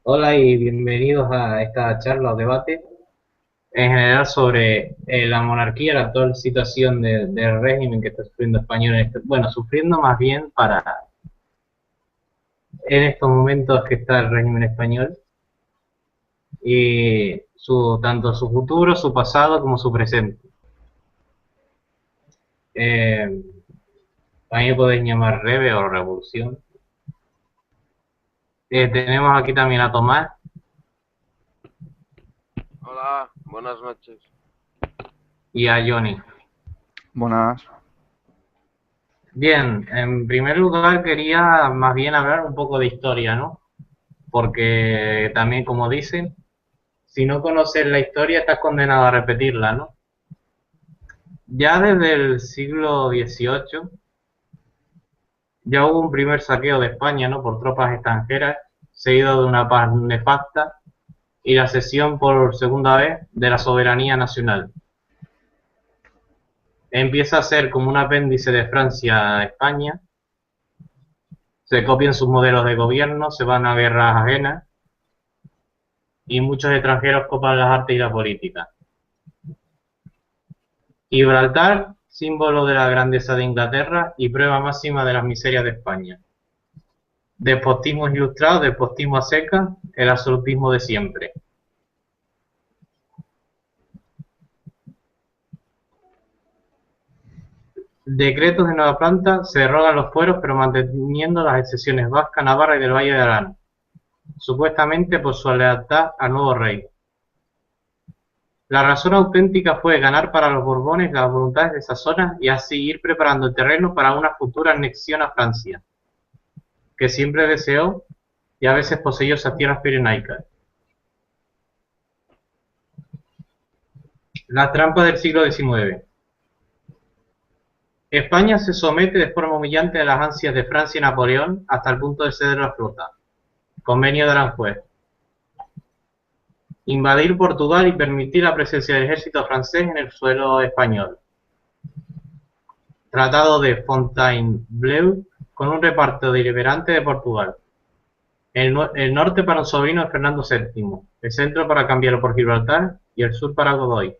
Hola y bienvenidos a esta charla o debate en general sobre la monarquía, la actual situación del régimen que está sufriendo España bueno, sufriendo más bien en estos momentos que está el régimen español y tanto su futuro, su pasado como su presente. Eh, También podéis llamar Reve o Revolución. Tenemos aquí también a Tomás Hola, buenas noches. y a Johnny. Buenas. Bien, en primer lugar quería más bien hablar un poco de historia, ¿no? Porque también, como dicen, si no conoces la historia estás condenado a repetirla, ¿no? Ya desde el siglo XVIII ya hubo un primer saqueo de España, ¿no? Por tropas extranjeras, seguido de una paz nefasta y la cesión por segunda vez de la soberanía nacional. Empieza a ser como un apéndice de Francia a España, se copian sus modelos de gobierno, se van a guerras ajenas y muchos extranjeros copan las artes y la política. Gibraltar, símbolo de la grandeza de Inglaterra y prueba máxima de las miserias de España. Despotismo ilustrado, despotismo a seca, el absolutismo de siempre. Decretos de nueva planta, se derogan los fueros pero manteniendo las excepciones vasca, navarra y del Valle de Arán, supuestamente por su lealtad al nuevo rey. La razón auténtica fue ganar para los Borbones las voluntades de esa zona y así ir preparando el terreno para una futura anexión a Francia, que siempre deseó y a veces poseyó esas tierras pirenaicas. La trampa del siglo XIX. España se somete de forma humillante a las ansias de Francia y Napoleón hasta el punto de ceder la flota. Convenio de Aranjuez. Invadir Portugal y permitir la presencia del ejército francés en el suelo español. Tratado de Fontainebleau con un reparto deliberante de Portugal. El norte para un sobrino de Fernando VII, el centro para cambiarlo por Gibraltar y el sur para Godoy.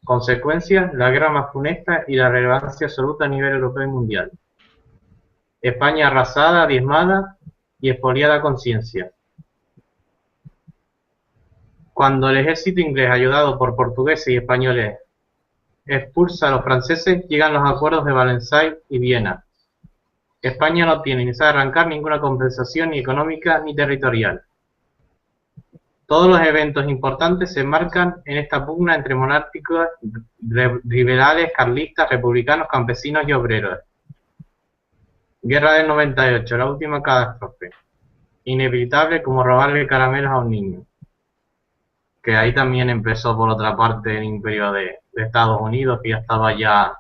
Consecuencias, la guerra más funesta y la relevancia absoluta a nivel europeo y mundial. España arrasada, diezmada y expoliada a conciencia. Cuando el ejército inglés, ayudado por portugueses y españoles, expulsa a los franceses, llegan los acuerdos de Valenciennes y Viena. España no tiene ni sabe arrancar ninguna compensación ni económica ni territorial. Todos los eventos importantes se enmarcan en esta pugna entre monárquicos, liberales, carlistas, republicanos, campesinos y obreros. Guerra del 98, la última catástrofe. Inevitable como robarle caramelos a un niño. Que ahí también empezó por otra parte el imperio de Estados Unidos, que ya estaba ya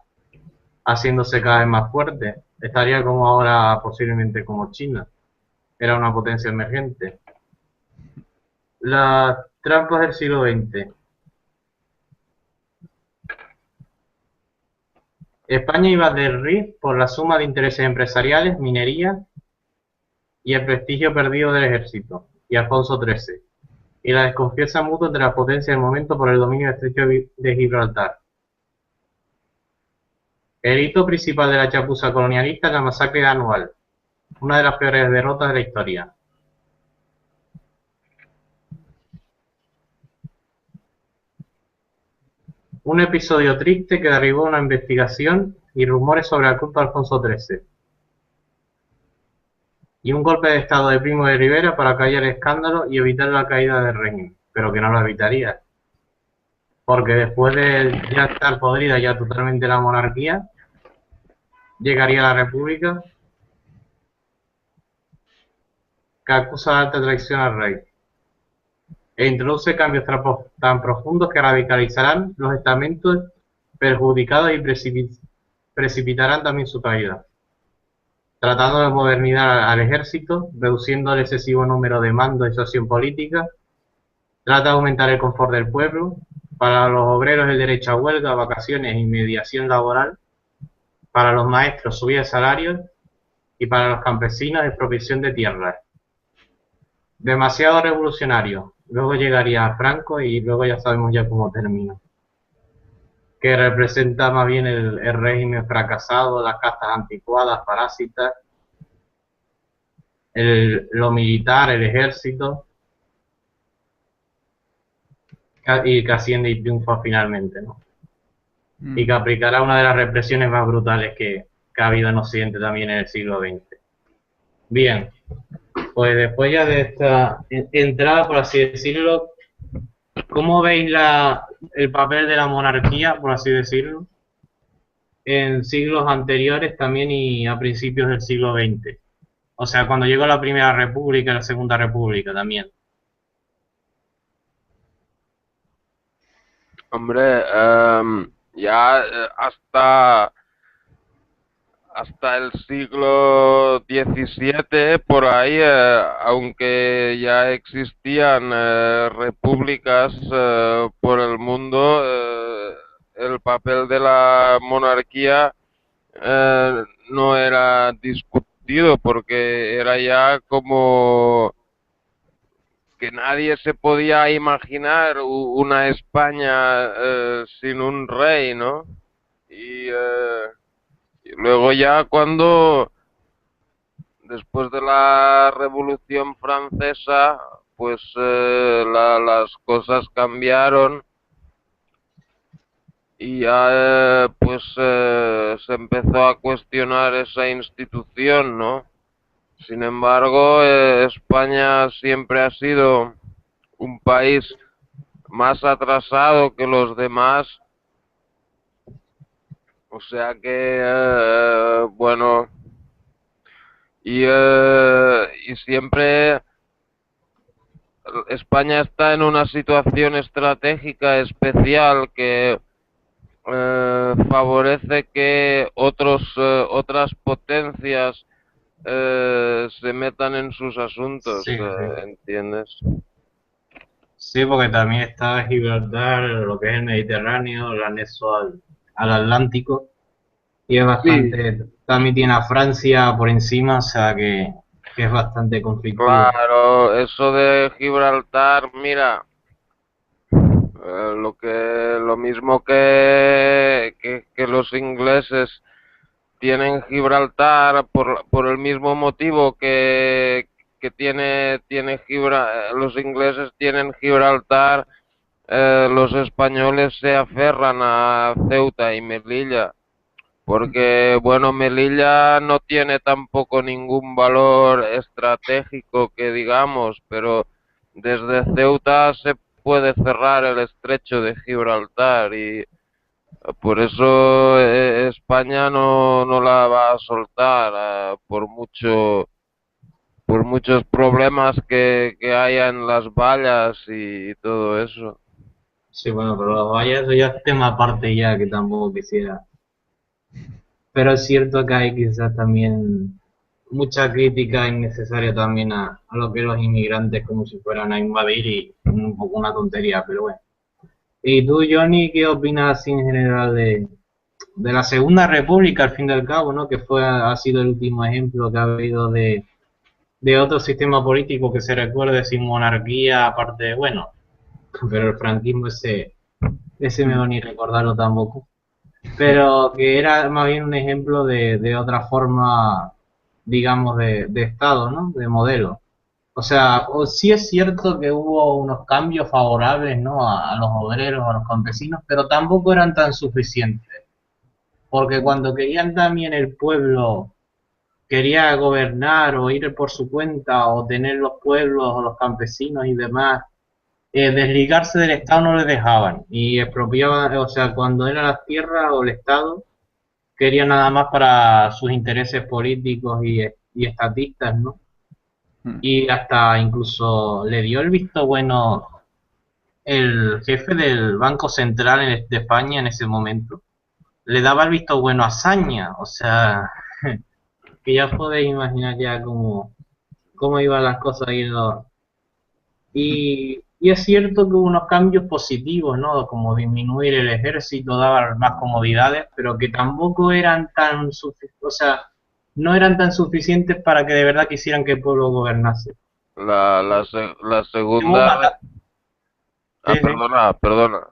haciéndose cada vez más fuerte. Estaría como ahora posiblemente como China. Era una potencia emergente. Las trampas del siglo XX. España iba del RIF por la suma de intereses empresariales, minería y el prestigio perdido del ejército, y Alfonso XIII, y la desconfianza mutua entre las potencias del momento por el dominio del estrecho de Gibraltar. El hito principal de la chapuza colonialista es la masacre anual, una de las peores derrotas de la historia. Un episodio triste que derribó una investigación y rumores sobre el culto de Alfonso XIII. Y un golpe de estado de Primo de Rivera para callar el escándalo y evitar la caída del régimen, pero que no lo evitaría. Porque después de ya estar podrida ya totalmente la monarquía, llegaría la república que acusa de alta traición al rey e introduce cambios tan profundos que radicalizarán los estamentos perjudicados y precipitarán también su caída, tratando de modernizar al ejército, reduciendo el excesivo número de mandos y situación política, trata de aumentar el confort del pueblo, para los obreros el derecho a huelga, vacaciones y mediación laboral, para los maestros subida de salarios y para los campesinos expropiación de tierras. demasiado revolucionario. Luego llegaría Franco y luego ya sabemos ya cómo termina. Que representa más bien el régimen fracasado, las castas anticuadas, parásitas, lo militar, el ejército, y que asciende y triunfa finalmente, ¿no? Y que aplicará una de las represiones más brutales que ha habido en Occidente también en el siglo XX. Bien, pues después ya de esta entrada, por así decirlo, ¿cómo veis el papel de la monarquía, por así decirlo, en siglos anteriores también y a principios del siglo XX? O sea, cuando llegó la Primera República y la Segunda República también. Hombre, ya hasta el siglo XVII, por ahí, aunque ya existían repúblicas por el mundo, el papel de la monarquía no era discutido porque era ya como que nadie se podía imaginar una España sin un rey, ¿no? Y luego ya después de la Revolución Francesa, pues las cosas cambiaron y ya se empezó a cuestionar esa institución, ¿no? Sin embargo, España siempre ha sido un país más atrasado que los demás, o sea que, bueno, y siempre España está en una situación estratégica especial que favorece que otras potencias se metan en sus asuntos, Sí, sí. ¿entiendes? Sí, porque también está Gibraltar, lo que es el Mediterráneo, el anexo al Atlántico, y es Sí, bastante, también tiene a Francia por encima, o sea que es bastante conflictivo. claro, eso de Gibraltar, mira, lo mismo que los ingleses tienen Gibraltar por el mismo motivo que los ingleses tienen Gibraltar, los españoles se aferran a Ceuta y Melilla, porque bueno, Melilla no tiene tampoco ningún valor estratégico que digamos, pero desde Ceuta se puede cerrar el estrecho de Gibraltar y por eso España no la va a soltar por muchos problemas que haya en las vallas y todo eso. Sí, bueno, pero vaya, eso ya es tema aparte ya que tampoco quisiera. Pero es cierto que hay quizás también mucha crítica innecesaria también a lo que los inmigrantes como si fueran a invadir y un poco una tontería, pero bueno. ¿Y tú, Johnny, qué opinas así en general de la Segunda República, al fin y al cabo, ¿no? Que ha sido el último ejemplo que ha habido de otro sistema político que se recuerde sin monarquía, aparte de, bueno, pero el franquismo ese mejor ni recordarlo tampoco. Pero que era más bien un ejemplo de otra forma, digamos, de Estado, ¿no? De modelo. O sea, sí es cierto que hubo unos cambios favorables, ¿no? A los obreros, a los campesinos, pero tampoco eran tan suficientes. Porque cuando querían también el pueblo, quería gobernar o ir por su cuenta o tener los pueblos o los campesinos y demás, desligarse del Estado no les dejaban y expropiaban, o sea, cuando eran las tierras o el Estado, querían nada más para sus intereses políticos y estatistas, ¿no? Y hasta incluso le dio el visto bueno el jefe del Banco Central de España en ese momento. Le daba el visto bueno a Saña, o sea, que ya podéis imaginar ya cómo iban las cosas ahí. Y es cierto que hubo unos cambios positivos, ¿no? Como disminuir el ejército, dar más comodidades, pero que tampoco eran o sea, no eran tan suficientes para que de verdad quisieran que el pueblo gobernase. La Hemos segunda... matado. Sí, sí. perdona, perdona.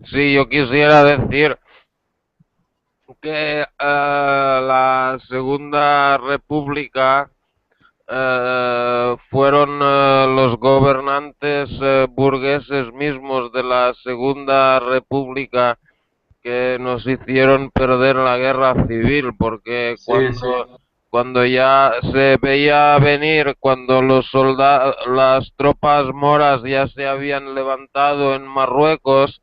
Sí, yo quisiera decir que la Segunda República fueron los gobernantes burgueses mismos de la Segunda República que nos hicieron perder la guerra civil, porque Sí, sí. cuando ya se veía venir, cuando los soldados, las tropas moras ya se habían levantado en Marruecos,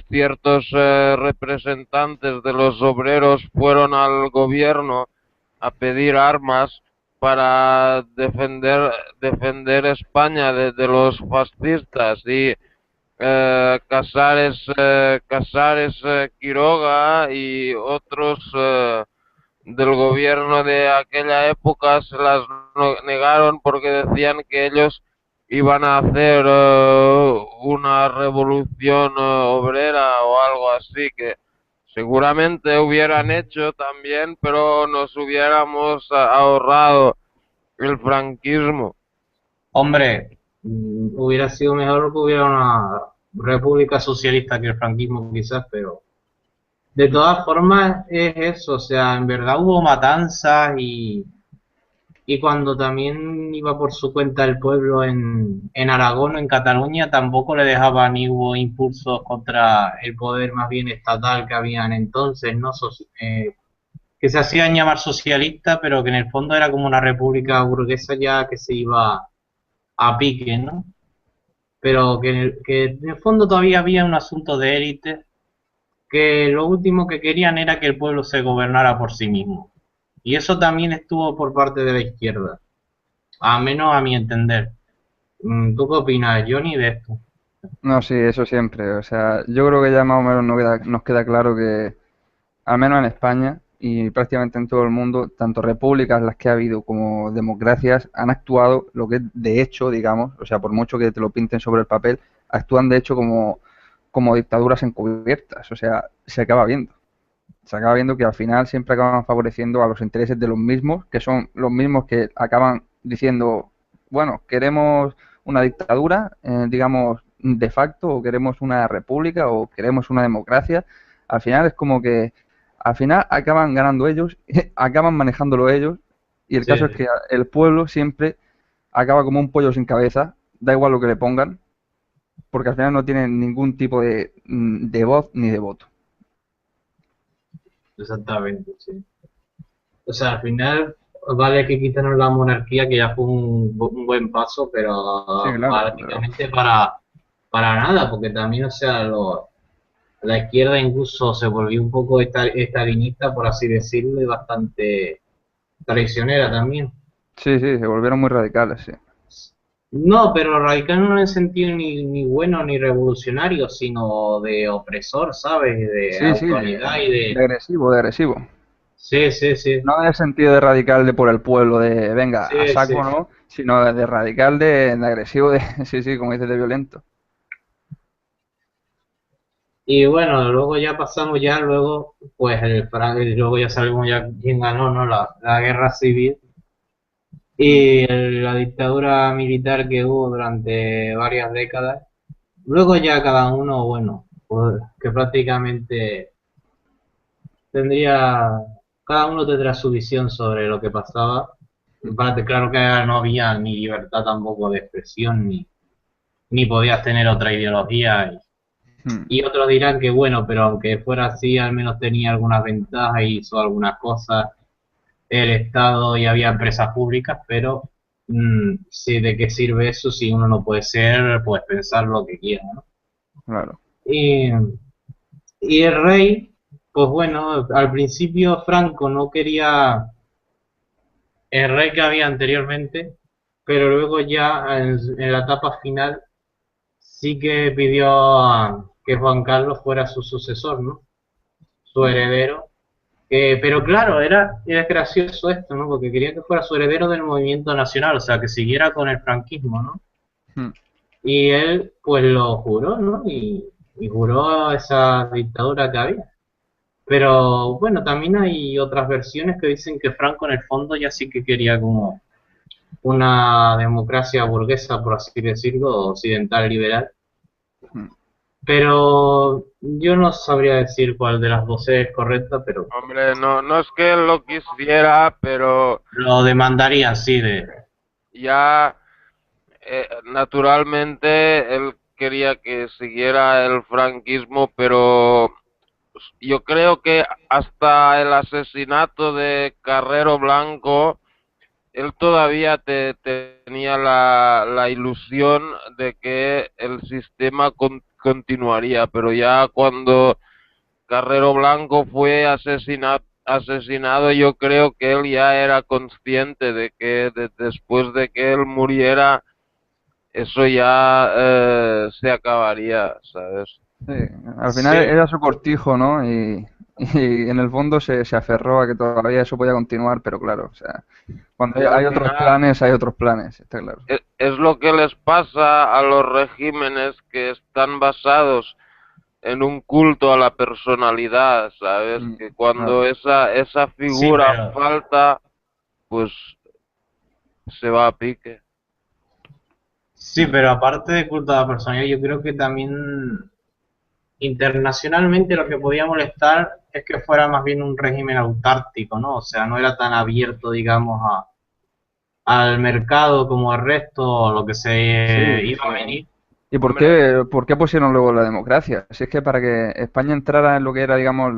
ciertos representantes de los obreros fueron al gobierno a pedir armas para defender España de los fascistas y Casares Quiroga y otros del gobierno de aquella época se las negaron porque decían que ellos iban a hacer una revolución obrera o algo así, que seguramente hubieran hecho también, pero nos hubiéramos ahorrado el franquismo. Hombre, hubiera sido mejor que hubiera una república socialista que el franquismo quizás, pero de todas formas es eso, o sea, en verdad hubo matanzas y cuando también iba por su cuenta el pueblo en Aragón o en Cataluña, tampoco le dejaba ni hubo impulsos contra el poder más bien estatal que habían entonces, ¿no? Que se hacían llamar socialistas, pero que en el fondo era como una república burguesa ya que se iba a pique, ¿no? Pero que en el fondo todavía había un asunto de élite, que lo último que querían era que el pueblo se gobernara por sí mismo. Y eso también estuvo por parte de la izquierda, a menos a mi entender. ¿Tú qué opinas, Johnny, de esto? No, sí, eso siempre. O sea, yo creo que ya más o menos nos queda claro que, al menos en España y prácticamente en todo el mundo, tanto repúblicas las que ha habido como democracias han actuado lo que es de hecho, digamos, o sea, por mucho que te lo pinten sobre el papel, actúan de hecho como dictaduras encubiertas. O sea, se acaba viendo. Se acaba viendo que al final siempre acaban favoreciendo a los intereses de los mismos, que son los mismos que acaban diciendo, bueno, queremos una dictadura, digamos, de facto, o queremos una república, o queremos una democracia. Al final es como que, al final acaban ganando ellos, acaban manejándolo ellos, y el Sí, caso es que el pueblo siempre acaba como un pollo sin cabeza, da igual lo que le pongan, porque al final no tienen ningún tipo de voz ni de voto. exactamente, sí. O sea, al final vale que quitaron la monarquía, que ya fue un buen paso, Sí, pero claro, pero prácticamente para nada, porque también, o sea, la izquierda incluso se volvió un poco estalinista, por así decirlo, y bastante traicionera también. sí, sí, se volvieron muy radicales, sí. No, pero radical no en el sentido ni bueno ni revolucionario, sino de opresor, ¿sabes? De Sí, sí, autoridad y de de... agresivo, de agresivo. Sí, sí, sí, No en el sentido de radical de por el pueblo, de venga, a sí, sí. saco, ¿no? Sino de radical de agresivo, de, sí, sí, como dices, de violento. Y bueno, luego ya pasamos ya, luego, pues luego ya sabemos ya quién ganó, ¿no? La guerra civil Mm. y la dictadura militar que hubo durante varias décadas. Luego ya cada uno, bueno, pues que prácticamente tendría, cada uno tendrá su visión sobre lo que pasaba. Claro que no había ni libertad tampoco de expresión, ni podías tener otra ideología. Mm. Y otros dirán que bueno, pero aunque fuera así, al menos tenía algunas ventajas y hizo algunas cosas el Estado y había empresas públicas, pero sí, ¿de qué sirve eso si uno no puede ser, pues pensar lo que quiera, ¿no? Claro. Y, y el rey, pues bueno, al principio Franco no quería el rey que había anteriormente, pero luego ya en la etapa final sí que pidió que Juan Carlos fuera su sucesor, ¿no? Su Mm. heredero. Pero claro, era gracioso esto, ¿no? Porque quería que fuera su heredero del movimiento nacional, o sea, que siguiera con el franquismo, ¿no? Mm. Y él, pues lo juró, ¿no? Y juró esa dictadura que había. Pero bueno, también hay otras versiones que dicen que Franco en el fondo ya sí que quería como una democracia burguesa, por así decirlo, occidental liberal. Mm. Pero yo no sabría decir cuál de las dos es correcta, pero Hombre, no, no es que él lo quisiera, pero lo demandaría así de... ya naturalmente él quería que siguiera el franquismo, pero yo creo que hasta el asesinato de Carrero Blanco, él todavía tenía la ilusión de que el sistema continuaría, pero ya cuando Carrero Blanco fue asesinado, yo creo que él ya era consciente de que después de que él muriera, eso ya se acabaría, ¿sabes? Sí, al final Sí, era su cortijo, ¿no? Y en el fondo se aferró a que todavía eso podía continuar, pero claro, o sea, cuando Y al hay otros final planes, hay otros planes, está claro. es lo que les pasa a los regímenes que están basados en un culto a la personalidad, ¿sabes? Mm, Que cuando claro. esa sí, figura pero falta, pues se va a pique. sí, pero aparte de culto a la personalidad, yo creo que también internacionalmente lo que podía molestar es que fuera más bien un régimen autártico, ¿no? O sea, no era tan abierto, digamos, al mercado como el resto, o lo que Sí, se iba sí. a venir. ¿Y Hombre, por qué pusieron luego la democracia? Si es que para que España entrara en lo que era, digamos,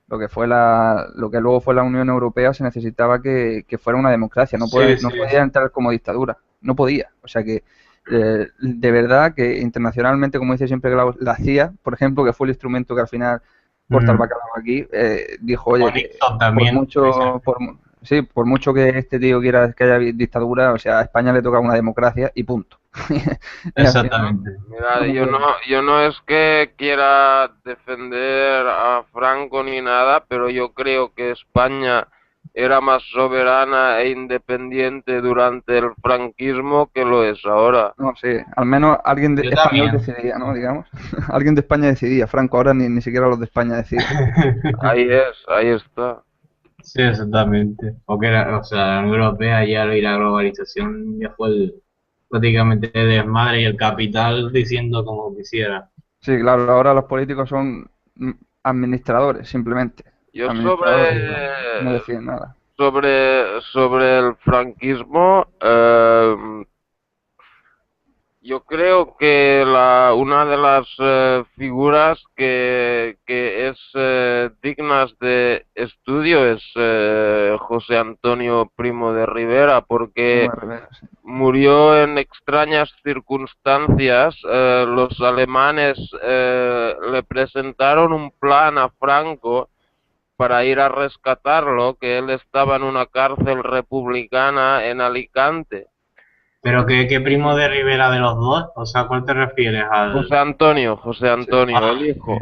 lo que fue lo que luego fue la Unión Europea, se necesitaba que fuera una democracia, Sí, no sí, podía entrar como dictadura, no podía. O sea que, de verdad que internacionalmente, como dice siempre la CIA, por ejemplo, que fue el instrumento que al final corta el mm. bacalao aquí, dijo, oye, Con que Nixon por también, mucho, sí, por mucho que este tío quiera que haya dictadura, o sea, a España le toca una democracia y punto. Y al final exactamente. mira, no puede. yo no es que quiera defender a Franco ni nada, pero yo creo que España era más soberana e independiente durante el franquismo que lo es ahora. No, sí, al menos alguien Yo español también. decidía, ¿no? Digamos. Alguien de España decidía. Franco, ahora ni siquiera los de España deciden. Ahí está. Sí, exactamente. O sea, la Unión Europea ya y la globalización ya fue prácticamente el desmadre y el capital diciendo como quisiera. Sí, claro, ahora los políticos son administradores, simplemente. Yo Administradores, no deciden nada. sobre el franquismo, yo creo que una de las figuras que es dignas de estudio es José Antonio Primo de Rivera, Primo porque de Rivera, sí. murió en extrañas circunstancias. Los alemanes le presentaron un plan a Franco para ir a rescatarlo, que él estaba en una cárcel republicana en Alicante. Pero ¿qué primo de Rivera de los dos? O sea, ¿cuál te refieres al José Sí, Antonio, ah, el hijo.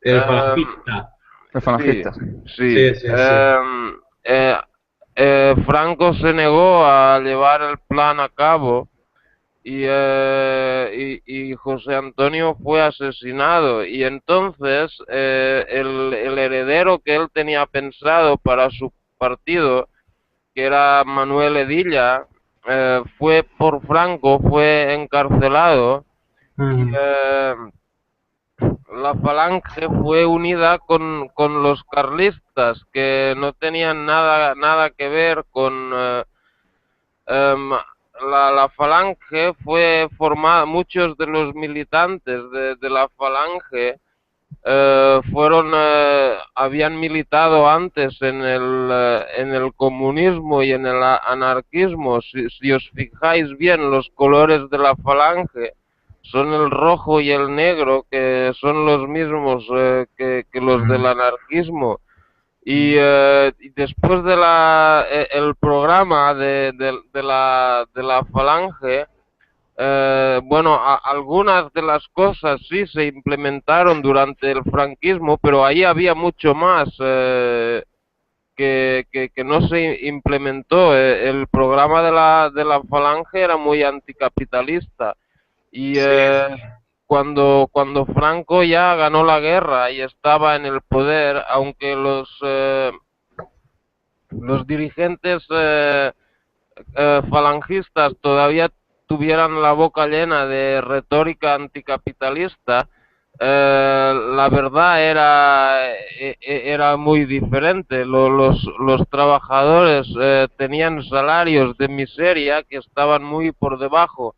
el Em, falangista? el sí, falangista, sí. sí. Sí, sí, sí. Eh, Franco se negó a llevar el plan a cabo y José Antonio fue asesinado. Y entonces el heredero que él tenía pensado para su partido, que era Manuel Edilla, fue por Franco, fue encarcelado y Mm. la Falange fue unida con los carlistas, que no tenían nada que ver con... em, la Falange fue formada, muchos de los militantes de la Falange habían militado antes en el comunismo y en el anarquismo. Si os fijáis bien, los colores de la Falange son el rojo y el negro, que son los mismos que los del Mm. anarquismo. Y después el programa de la Falange, bueno, algunas de las cosas sí se implementaron durante el franquismo, pero ahí había mucho más que no se implementó. El programa de la Falange era muy anticapitalista y Sí, sí. cuando Franco ya ganó la guerra y estaba en el poder, aunque los dirigentes falangistas todavía tuvieran la boca llena de retórica anticapitalista, la verdad era muy diferente. Los trabajadores tenían salarios de miseria que estaban muy por debajo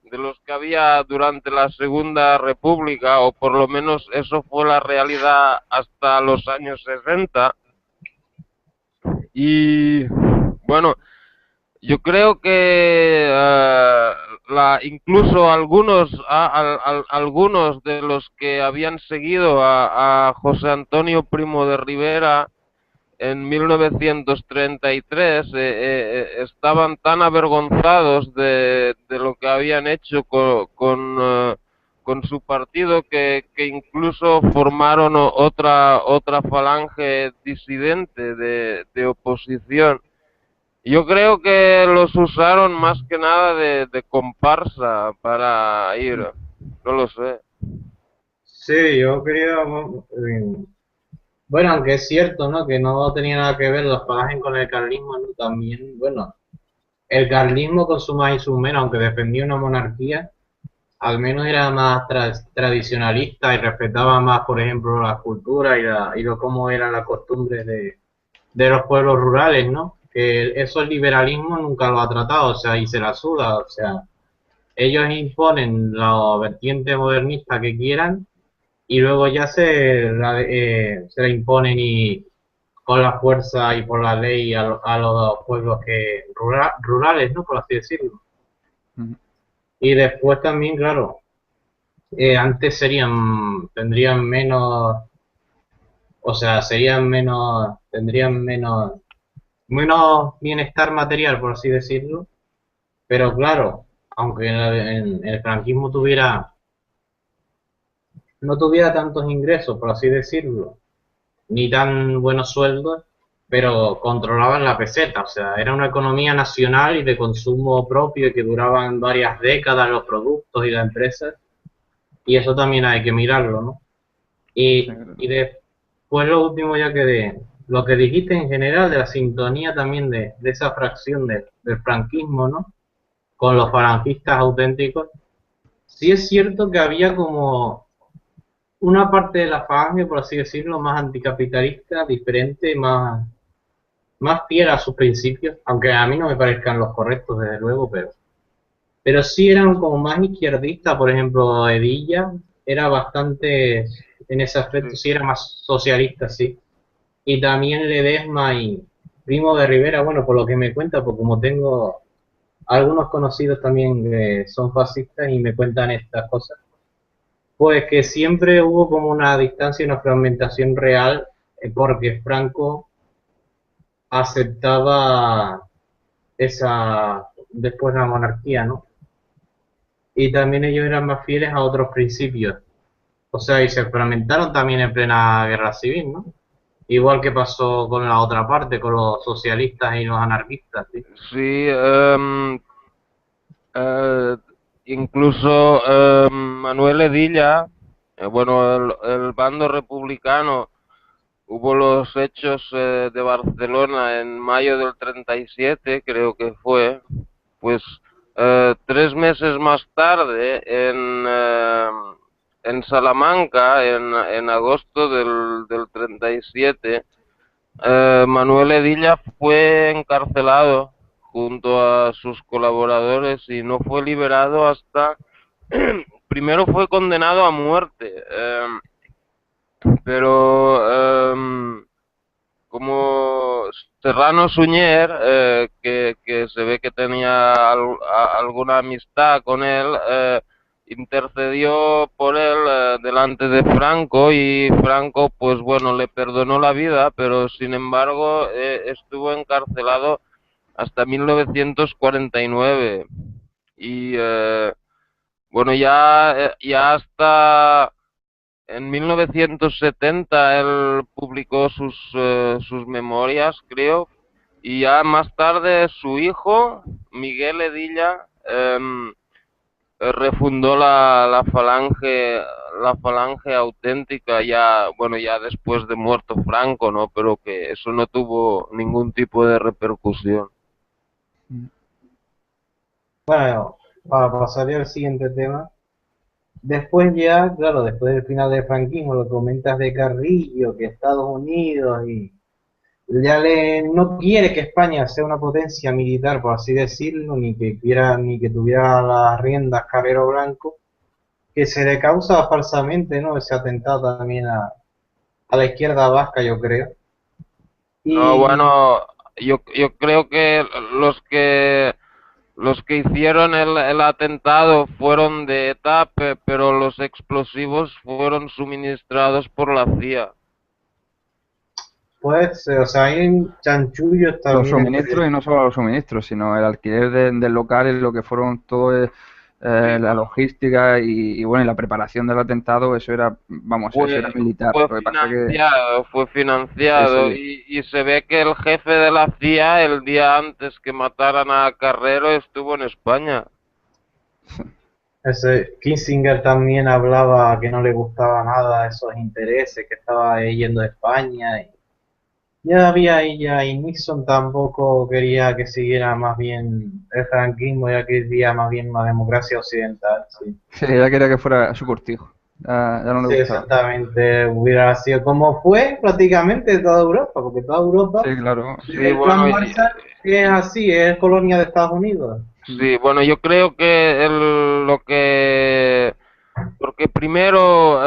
de los que había durante la Segunda República, o por lo menos eso fue la realidad hasta los años 60. Y bueno, yo creo que incluso algunos de los que habían seguido a José Antonio Primo de Rivera en 1933 estaban tan avergonzados de lo que habían hecho con su partido que incluso formaron otra falange disidente de oposición. Yo creo que los usaron más que nada de comparsa para ir, no lo sé. Sí, yo creo, bueno, aunque es cierto, ¿no? Que no tenía nada que ver los falanges con el carlismo, ¿no? También, bueno, el carlismo con su más y su menos, aunque defendía una monarquía, al menos era más tradicionalista y respetaba más, por ejemplo, la cultura y lo cómo era la costumbre de los pueblos rurales, ¿no? Que eso el liberalismo nunca lo ha tratado, o sea, y se la suda, o sea, ellos imponen la vertiente modernista que quieran y luego ya se la imponen y con la fuerza y por la ley a los pueblos rurales, ¿no? Por así decirlo. Ujú. Y después también, claro, antes tendrían menos, o sea, tendrían menos bienestar material, por así decirlo, pero claro, aunque en el franquismo no tuviera tantos ingresos, por así decirlo, ni tan buenos sueldos, pero controlaban la peseta, o sea, era una economía nacional y de consumo propio y que duraban varias décadas los productos y las empresas, y eso también hay que mirarlo, ¿no? Sí, Y después lo último ya que lo que dijiste en general de la sintonía también de esa fracción del franquismo, ¿no? Con los falangistas auténticos, sí es cierto que había como una parte de la falange, por así decirlo, más anticapitalista, diferente, más fiel a sus principios, aunque a mí no me parezcan los correctos, desde luego, pero sí eran como más izquierdistas, por ejemplo, Edilla era bastante, en ese aspecto Sí. sí era más socialista, sí. Y también Ledesma y Primo de Rivera, bueno, por lo que me cuenta, porque como tengo algunos conocidos también que son fascistas y me cuentan estas cosas, pues que siempre hubo como una distancia y una fragmentación real, porque Franco aceptaba después la monarquía, ¿no? Y también ellos eran más fieles a otros principios. O sea, y se fragmentaron también en plena guerra civil, ¿no? Igual que pasó con la otra parte, con los socialistas y los anarquistas, ¿sí? Sí, eh, incluso Manuel Edilla, bueno, el bando republicano, hubo los hechos de Barcelona en mayo del 37, creo que fue, pues 3 meses más tarde en Salamanca, en agosto del 37, Manuel Edilla fue encarcelado junto a sus colaboradores y no fue liberado hasta... Primero fue condenado a muerte, pero como Serrano Suñer, que se ve que tenía alguna amistad con él, intercedió por él delante de Franco, y Franco, pues bueno, le perdonó la vida, pero sin embargo estuvo encarcelado hasta 1949. Y bueno, ya hasta en 1970 él publicó sus memorias, creo, y ya más tarde su hijo, Miguel Edilla, refundó la falange auténtica, ya, bueno, ya después de muerto Franco, ¿no? Pero que eso no tuvo ningún tipo de repercusión. Bueno, para pasar ya al siguiente tema, después ya, claro, después del final del franquismo, lo que comentas de Carrillo, que Estados Unidos y no quiere que España sea una potencia militar, por así decirlo, ni que tuviera las riendas Carrero Blanco, que se le causa falsamente, ¿no? Ese atentado también a la izquierda vasca, yo creo. No, Y bueno, yo creo que los que hicieron el atentado fueron de ETA, pero los explosivos fueron suministrados por la CIA. pues, o sea, hay chanchullos Los también suministros, entre... y no solo los suministros, sino el alquiler del local y lo que fueron todo Sí, la logística y bueno, y la preparación del atentado, eso era, vamos, eso era fue, militar. Lo que pasa que, fue sí, financiado sí, y se ve que el jefe de la CIA el día antes que mataran a Carrero estuvo en España. Ese Kissinger también hablaba que no le gustaba nada esos intereses, que estaba yendo a España. Y ya había ella, y Nixon tampoco quería que siguiera más bien el franquismo, ya quería más bien una democracia occidental. Sí, sí, ella quería que fuera su cortijo, ya no le sí, gustaba. exactamente. Hubiera sido como fue prácticamente toda Europa, porque toda Europa, Sí, claro. Sí, el plan bueno, Marshall es así, es colonia de Estados Unidos. sí, bueno, yo creo que porque primero,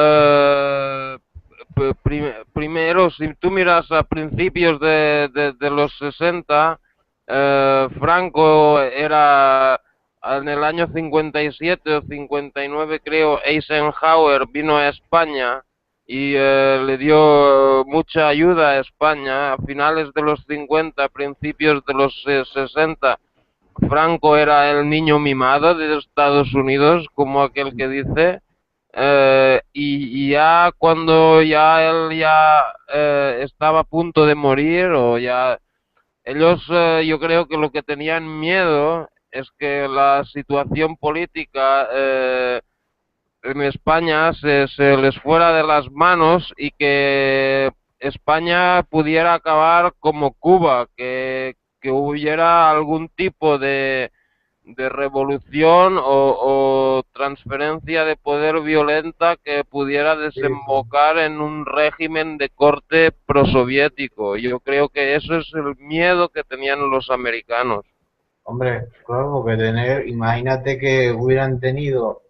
primero, si tú miras a principios de los 60, Franco era en el año 57 o 59, creo, Eisenhower vino a España y le dio mucha ayuda a España a finales de los 50, principios de los 60. Franco era el niño mimado de Estados Unidos, como aquel que dice, y ya cuando ya él ya estaba a punto de morir, o ya ellos, yo creo que lo que tenían miedo es que la situación política en España se les fuera de las manos y que España pudiera acabar como Cuba, que hubiera algún tipo de revolución o transferencia de poder violenta que pudiera Sí, sí. desembocar en un régimen de corte prosoviético. Yo creo que eso es el miedo que tenían los americanos. Hombre, claro, que tener, imagínate que hubieran tenido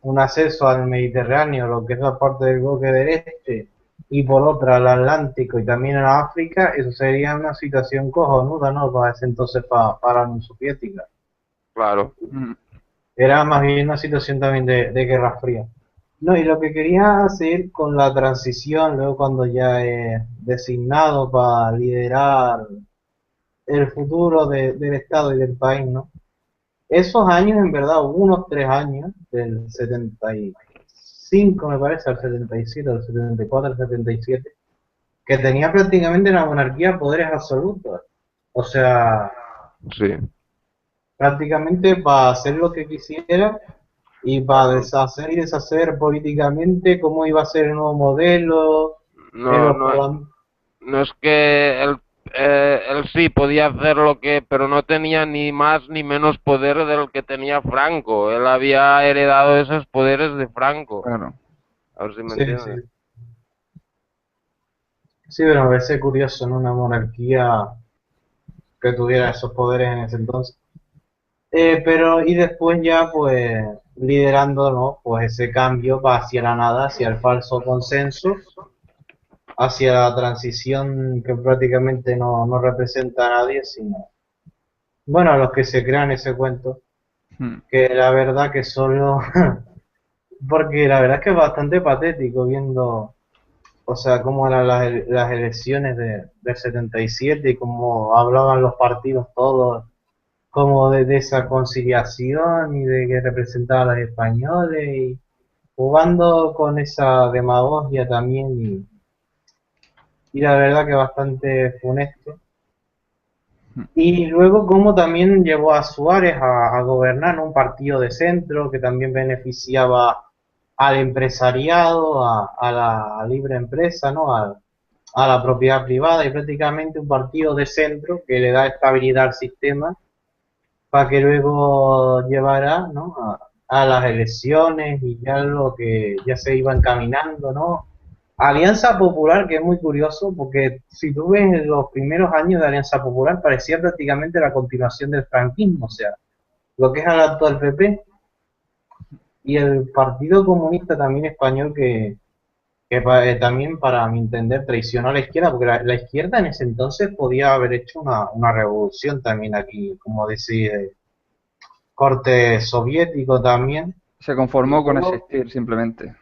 un acceso al Mediterráneo, lo que es la parte del bloque del este, y por otra al Atlántico y también a África, eso sería una situación cojonuda, ¿no? Para ese entonces, para la Unión Soviética. Claro. Mm. Era más bien una situación también de Guerra Fría. No, y lo que quería hacer con la transición, luego cuando ya es designado para liderar el futuro del Estado y del país, ¿no? Esos años, en verdad, hubo unos 3 años, del 75 me parece, al 77, al 74, al 77, que tenía prácticamente la monarquía poderes absolutos. O sea, Sí. prácticamente para hacer lo que quisiera y para Bueno, deshacer y deshacer políticamente cómo iba a ser el nuevo modelo en no, los no, parlamentos. no es que él sí podía hacer lo que, pero no tenía ni más ni menos poder del que tenía Franco. Él había heredado esos poderes de Franco. Claro. A ver si me Sí, sí. entiendes. Sí, pero me parece curioso, ¿no? Una monarquía que tuviera esos poderes en ese entonces. Pero y después ya pues liderando, ¿no? Pues ese cambio va hacia la nada, hacia el falso consenso, hacia la transición que prácticamente no representa a nadie, sino, bueno, a los que se crean ese cuento, Mm. que la verdad que solo, porque la verdad es que es bastante patético viendo, o sea, cómo eran las elecciones del 77 y cómo hablaban los partidos todos como de esa conciliación y de que representaba a los españoles y jugando con esa demagogia también y la verdad que bastante funesto. Y luego como también llevó a Suárez a gobernar, ¿no? Un partido de centro que también beneficiaba al empresariado, a la libre empresa, ¿no? A la propiedad privada y prácticamente un partido de centro que le da estabilidad al sistema para que luego llevara, ¿no? a las elecciones y ya lo que ya se iba encaminando, ¿no? Alianza Popular, que es muy curioso, porque si tú ves los primeros años de Alianza Popular, parecía prácticamente la continuación del franquismo, o sea, lo que es el actual PP, y el Partido Comunista también español, también, para mi entender, traicionó a la izquierda, porque la izquierda en ese entonces podía haber hecho una revolución también aquí, como decir, corte soviético también. Se Y conformó con luego, existir simplemente.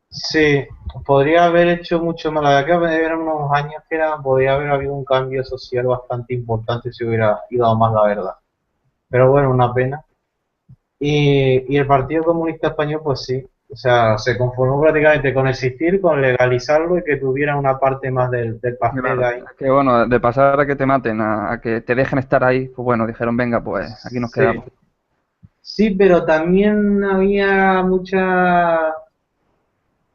sí, podría haber hecho mucho más. La verdad que eran unos años podría haber habido un cambio social bastante importante si hubiera ido a más, la verdad. Pero bueno, una pena. Y el Partido Comunista Español, pues sí, o sea, se conformó prácticamente con existir, con legalizarlo y que tuviera una parte más del pastel Claro, ahí. es que bueno, de pasar a que te maten, a que te dejen estar ahí, pues bueno, dijeron, venga, pues aquí nos Sí, quedamos. sí, pero también había mucha,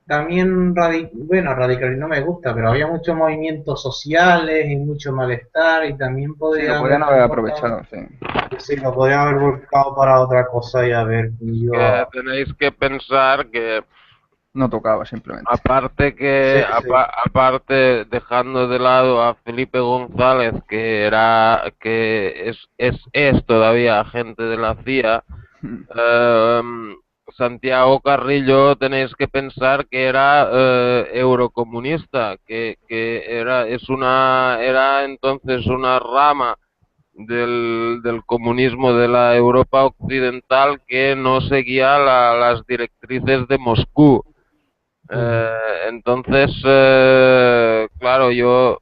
también, bueno, radical no me gusta, pero había muchos movimientos sociales y mucho malestar y también Sí, lo podría podían haberlo haber enfocado, aprovechado, sí. sí, lo podría haber buscado para otra cosa y haber Que ido, tenéis que pensar que No tocaba simplemente. sí, sí, aparte dejando de lado a Felipe González, que es todavía agente de la CIA, Santiago Carrillo tenéis que pensar que era eurocomunista, era entonces una rama del comunismo de la Europa occidental que no seguía las directrices de Moscú. Entonces, claro, yo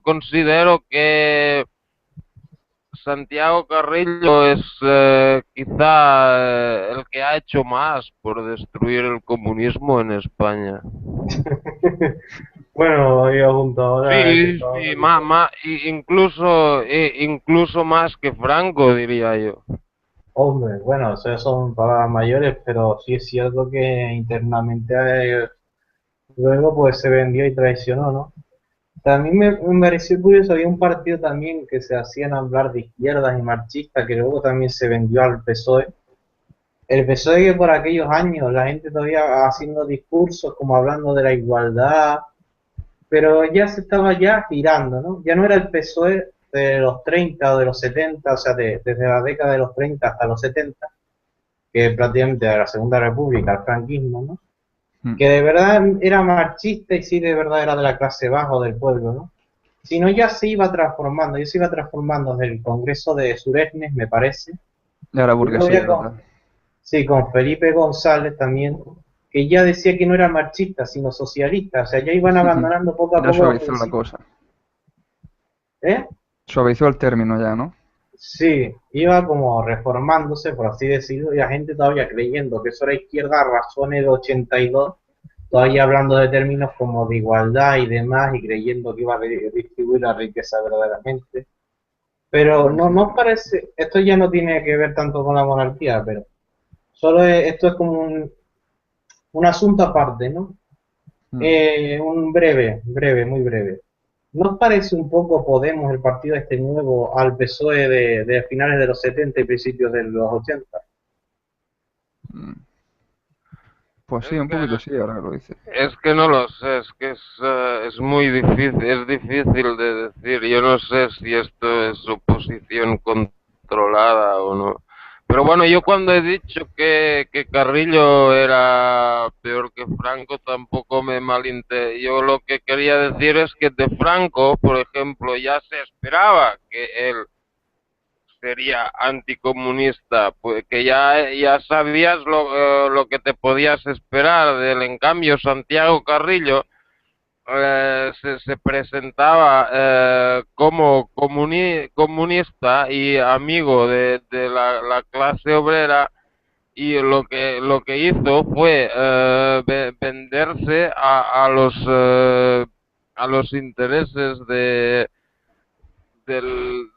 considero que Santiago Carrillo es quizá el que ha hecho más por destruir el comunismo en España. bueno, yo junto ahora que Sí, estaba sí, diciendo. incluso más que Franco, diría yo. Hombre, bueno, o sea, son palabras mayores, pero sí es cierto que internamente luego pues se vendió y traicionó, ¿no? También me pareció curioso, había un partido también que se hacían hablar de izquierdas y marxistas, que luego también se vendió al PSOE. El PSOE que por aquellos años la gente todavía haciendo discursos como hablando de la igualdad, pero ya se estaba ya girando, ¿no? Ya no era el PSOE de los 30 o de los 70, o sea, desde la década de los 30 hasta los 70, que prácticamente de la Segunda República, el franquismo, ¿no? Mm. Que de verdad era marxista y sí de verdad era de la clase baja o del pueblo, ¿no? Sino ya se iba transformando, ya se iba transformando desde el Congreso de Suresnes, me parece, Y ahora y luego ya burguesía total. sí, con Felipe González también, que ya decía que no era marxista, sino socialista, o sea, ya iban abandonando poco a Ya poco los suavizó la principios, cosa. ¿eh? Suavizó el término ya, ¿no? Sí, iba como reformándose, por así decirlo, y la gente todavía creyendo que eso era izquierda a razones de 82, todavía hablando de términos como de igualdad y demás, y creyendo que iba a redistribuir la riqueza verdaderamente. Pero no, Sí. no parece, esto ya no tiene que ver tanto con la monarquía, pero esto es como un asunto aparte, ¿no? Mm. Un breve, muy breve. ¿No os parece un poco Podemos, el partido este nuevo, al PSOE de finales de los 70 y principios de los 80? Mm. Pues sí, Es un que poquito sí, ahora que lo dices. Es que no lo sé, es muy difícil, es difícil de decir. Yo no sé si esto es oposición controlada o no. Pero bueno, yo cuando he dicho que Carrillo era peor que Franco, tampoco me malinte. Yo lo que quería decir es que de Franco, por ejemplo, ya se esperaba que él sería anticomunista, pues que ya sabías lo que te podías esperar de él. En cambio, Santiago Carrillo se presentaba como comunista y amigo de la clase obrera y lo que hizo fue venderse a los intereses del,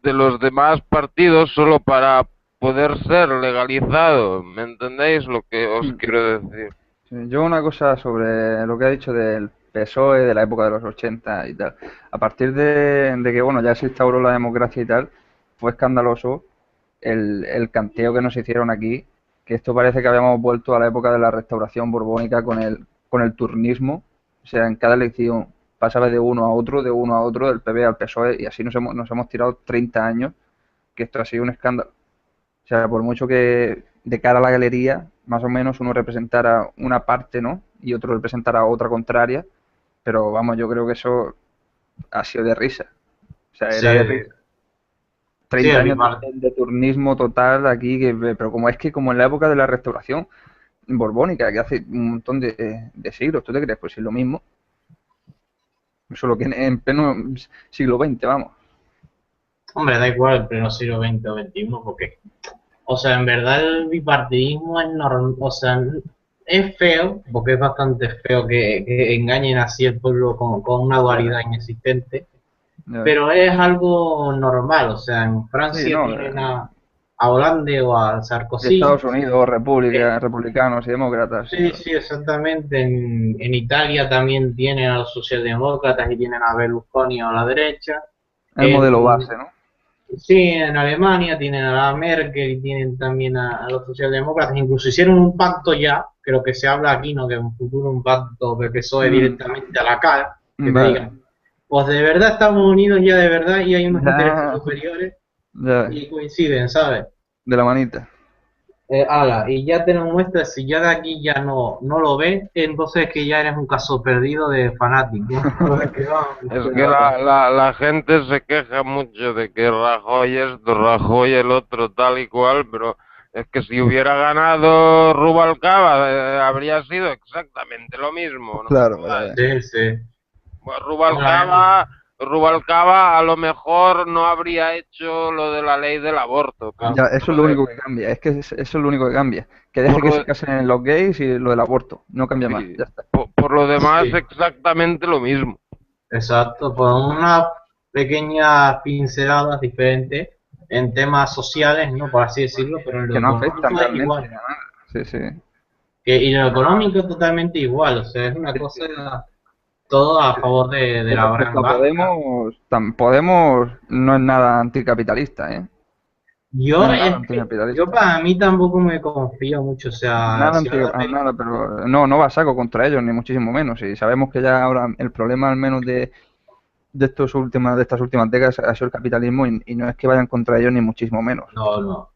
de los demás partidos solo para poder ser legalizado. ¿Me entendéis lo que os Mm. quiero decir? Sí, yo una cosa sobre lo que ha dicho del PSOE de la época de los 80 y tal. A partir de que, bueno, ya se instauró la democracia y tal, fue escandaloso el canteo que nos hicieron aquí, que esto parece que habíamos vuelto a la época de la restauración borbónica con el turnismo. O sea, en cada elección pasaba de uno a otro, de uno a otro, del PP al PSOE, y así nos hemos tirado 30 años, que esto ha sido un escándalo. O sea, por mucho que de cara a la galería, más o menos uno representara una parte, ¿no? Y otro representara otra contraria, pero vamos, yo creo que eso ha sido de risa. O sea, Sí, era de risa. sí, 30 años de turnismo total aquí, pero como es que como en la época de la restauración borbónica, que hace un montón de siglos, ¿tú te crees? Pues es lo mismo, solo que en pleno siglo XX, vamos. hombre, da igual el pleno siglo XX o XXI, porque, o sea, en verdad el bipartidismo es normal, o sea, es feo, porque es bastante feo que engañen así al pueblo con una dualidad inexistente, Ya ves. pero es algo normal, o sea, en Sí, Francia no, tienen a Hollande o a de Sarkozy. Estados Unidos, republicanos y demócratas, sí, Sí, sí, exactamente. En Italia también tienen a los socialdemócratas y tienen a Berlusconi a la derecha. el modelo En, base, ¿no? sí, en Alemania tienen a la Merkel y tienen también a los socialdemócratas. Incluso hicieron un pacto ya, que lo que se habla aquí, ¿no? Que en un futuro un pacto del PSOE Mm, directamente a la cara, que te vale. digan, pues de verdad estamos unidos ya de verdad y hay unos intereses Ya, superiores ya ves, y coinciden, ¿sabes? de la manita. Ala, y ya te lo muestras, si ya de aquí ya no lo ves, entonces es que ya eres un caso perdido de fanático. Que no, Es que que no. la gente se queja mucho de que Rajoy esto, Rajoy el otro, tal y cual, pero es que si hubiera ganado Rubalcaba, habría sido exactamente lo mismo, no me Claro, jodáis. Sí, sí. Pues Bueno, Rubalcaba a lo mejor no habría hecho lo de la ley del aborto, pero ya, eso es lo único que cambia, es que eso es lo único que cambia, que deje por que lo, se casen los gays y lo del aborto, no cambia más, sí, ya está. por lo demás sí, exactamente lo mismo. exacto, por unas pequeñas pinceladas diferentes en temas sociales, ¿no? Por así decirlo, pero en lo Que no afectan económico es realmente igual. a nada. Sí, sí. Y en lo económico es totalmente igual, o sea, es una cosa todo a favor de Y la respecto gran a banca. Podemos no es nada anticapitalista, ¿eh? No Yo, es nada es que, yo anticapitalista. para mí tampoco me confío mucho, o sea, Nada si ahora nada, pero no va a saco contra ellos, ni muchísimo menos. Y sabemos que ya ahora el problema, al menos de estas últimas décadas, ha sido el capitalismo y no es que vayan contra ellos, ni muchísimo menos. no, no,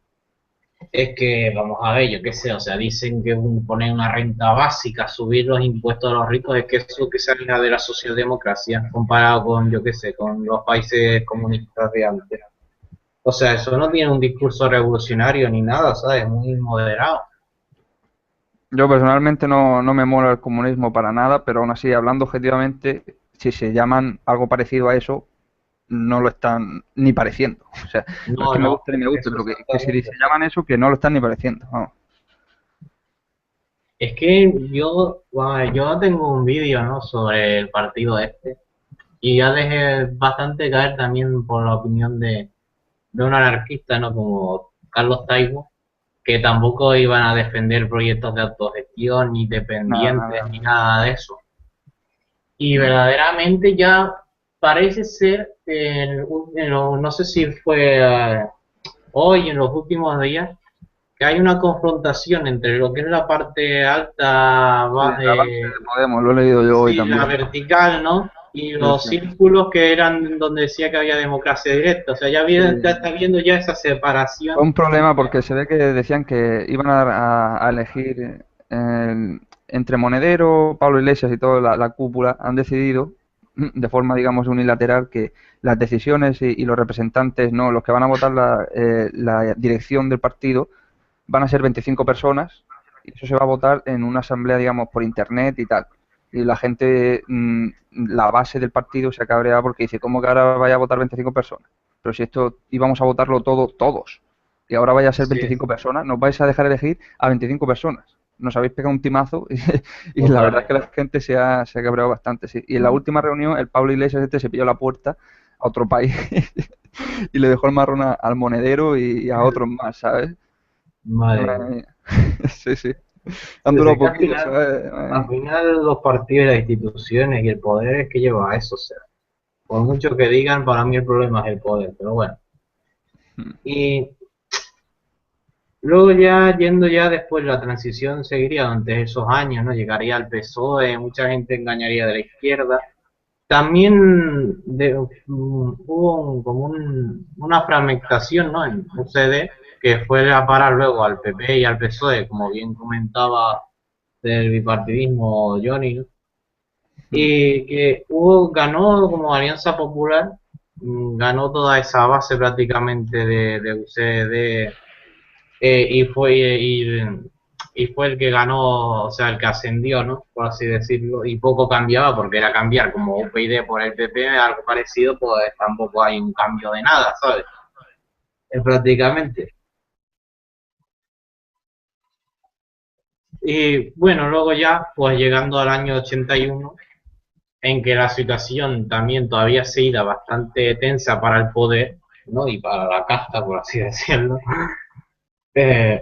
es que, vamos a ver, yo qué sé, o sea, dicen que poner una renta básica, subir los impuestos a los ricos, es que eso que se aleja de la socialdemocracia, comparado con, yo qué sé, con los países comunistas de antes. O sea, eso no tiene un discurso revolucionario ni nada, ¿sabes? Muy moderado. Yo personalmente no me mola el comunismo para nada, pero aún así, hablando objetivamente, si se llaman algo parecido a eso, no lo están ni pareciendo. O sea, no es No, que me no, guste ni me guste, eso pero que si exactamente. se llaman eso, que no lo están ni pareciendo. Vamos. Es que yo tengo un vídeo, ¿no? Sobre el partido este. Y ya dejé bastante caer también por la opinión de un anarquista, ¿no? Como Carlos Taibo, que tampoco iban a defender proyectos de autogestión, ni Nada, dependientes, nada. ni nada de eso. Y Mm. verdaderamente ya parece ser, no sé si fue hoy, en los últimos días, que hay una confrontación entre lo que es la parte alta, Sí, el avance de Podemos, lo he leído yo hoy sí, la también. vertical, ¿no? Y Sí, los sí. círculos que eran donde decía que había democracia directa. O sea, Sí. ya está viendo ya esa Fue separación. un problema porque se ve que decían que iban a elegir entre Monedero, Pablo Iglesias y toda la cúpula han decidido de forma, digamos, unilateral que las decisiones y los representantes, no, los que van a votar la dirección del partido van a ser 25 personas y eso se va a votar en una asamblea, digamos, por internet y tal. Y la gente, la base del partido se ha cabreado porque dice, ¿cómo que ahora vaya a votar 25 personas? Pero si esto íbamos a votarlo todos, y ahora vaya a ser Sí, 25 personas, nos vais a dejar elegir a 25 personas. Nos habéis pegado un timazo y la verdad es que totalmente. la gente se ha cabreado bastante, sí. Y en la última reunión, el Pablo Iglesias este se pilló la puerta a otro país y le dejó el marrón al monedero y a otros más, ¿sabes? Madre Madre mía. mía. Sí, sí. Han Sí, o durado sea, que poquillo, ¿sabes? Madre al mía. final los partidos y las instituciones y el poder es que lleva a eso. O sea, por mucho que digan, para mí el problema es el poder. Pero bueno. Mm. Y Luego ya, yendo ya después, la transición seguiría durante esos años, ¿no? Llegaría al PSOE, mucha gente engañaría de la izquierda. También hubo una fragmentación, ¿no? En UCD, que fue a parar luego al PP y al PSOE, como bien comentaba del bipartidismo Johnny, ¿no? Mm. Y que ganó como Alianza Popular, ganó toda esa base prácticamente de UCD, y fue el que ganó, o sea, el que ascendió, ¿no? Por así decirlo, y poco cambiaba porque era cambiar como UPyD por el PP, algo parecido, pues tampoco hay un cambio de nada, ¿sabes? Es prácticamente. Y bueno, luego ya, pues llegando al año 81, en que la situación también todavía seguía bastante tensa para el poder, ¿no? Y para la casta, por así decirlo. Eh,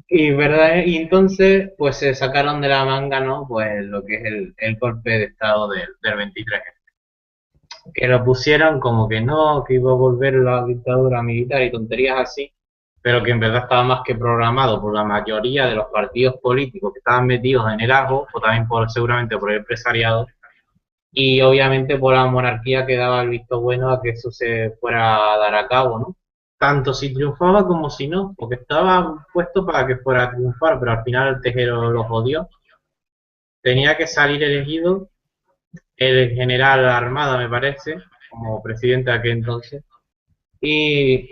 y entonces, pues se sacaron de la manga, ¿no? Pues lo que es el golpe de estado del 23, que lo pusieron como que no, que iba a volver la dictadura militar y tonterías así, pero que en verdad estaba más que programado por la mayoría de los partidos políticos que estaban metidos en el ajo, o también seguramente por el empresariado, y obviamente por la monarquía que daba el visto bueno a que eso se fuera a dar a cabo, ¿no? Tanto si triunfaba como si no, porque estaba puesto para que fuera a triunfar, pero al final el Tejero lo jodió. Tenía que salir elegido el general Armada, me parece, como presidente de aquel entonces, y,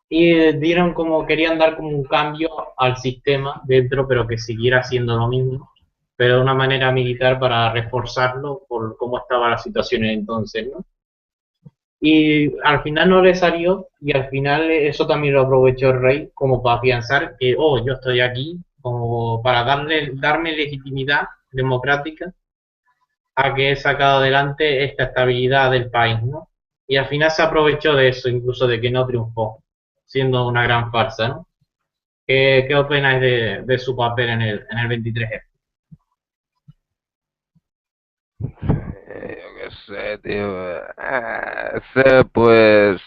y dieron como, querían dar como un cambio al sistema dentro, pero que siguiera siendo lo mismo, pero de una manera militar para reforzarlo por cómo estaba la situación en entonces, ¿no? Y al final no le salió, y al final eso también lo aprovechó el rey como para afianzar que, oh, yo estoy aquí, como para darme legitimidad democrática a que he sacado adelante esta estabilidad del país, ¿no? Y al final se aprovechó de eso, incluso de que no triunfó, siendo una gran farsa, ¿no? ¿Qué opináis de su papel en el 23F? Yo qué sé, tío. Pues,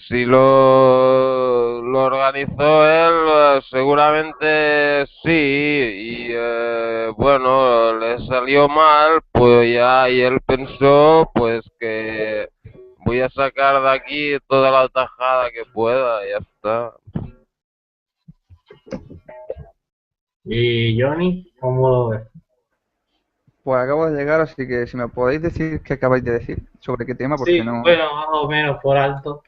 si lo organizó él, seguramente sí. Y bueno, le salió mal, pues ya, y él pensó, pues que voy a sacar de aquí toda la tajada que pueda, y ya está. Y Johnny, ¿cómo lo ves? Pues acabo de llegar, así que si me podéis decir qué acabáis de decir, sobre qué tema, porque Sí, no... bueno, más o menos por alto.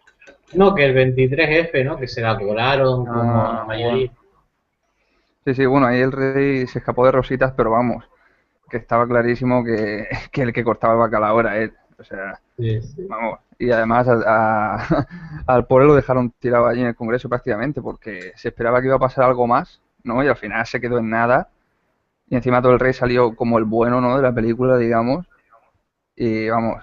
No, que el 23F, ¿no? Que se la cobraron como a la Ah, bueno. mayoría. Sí, sí, bueno, ahí el rey se escapó de rositas, pero vamos, que estaba clarísimo que, que el que cortaba el bacalao era él. O sea, Sí, sí. vamos. Y además al pobre lo dejaron tirado allí en el Congreso prácticamente, porque se esperaba que iba a pasar algo más, ¿no? Y al final se quedó en nada. Y encima todo el rey salió como el bueno, ¿no? De la película, digamos. Y vamos,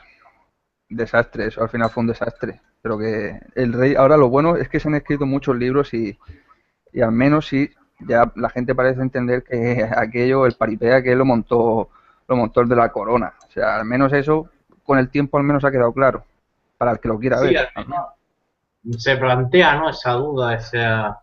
desastre, eso al final fue un desastre. Pero que el rey, ahora lo bueno es que se han escrito muchos libros y al menos sí, ya la gente parece entender que aquello, el paripé que lo montó el de la corona. O sea, al menos eso, con el tiempo al menos ha quedado claro, para el que lo quiera Sí, ver, al al menos. menos se plantea, ¿no? Esa duda, esa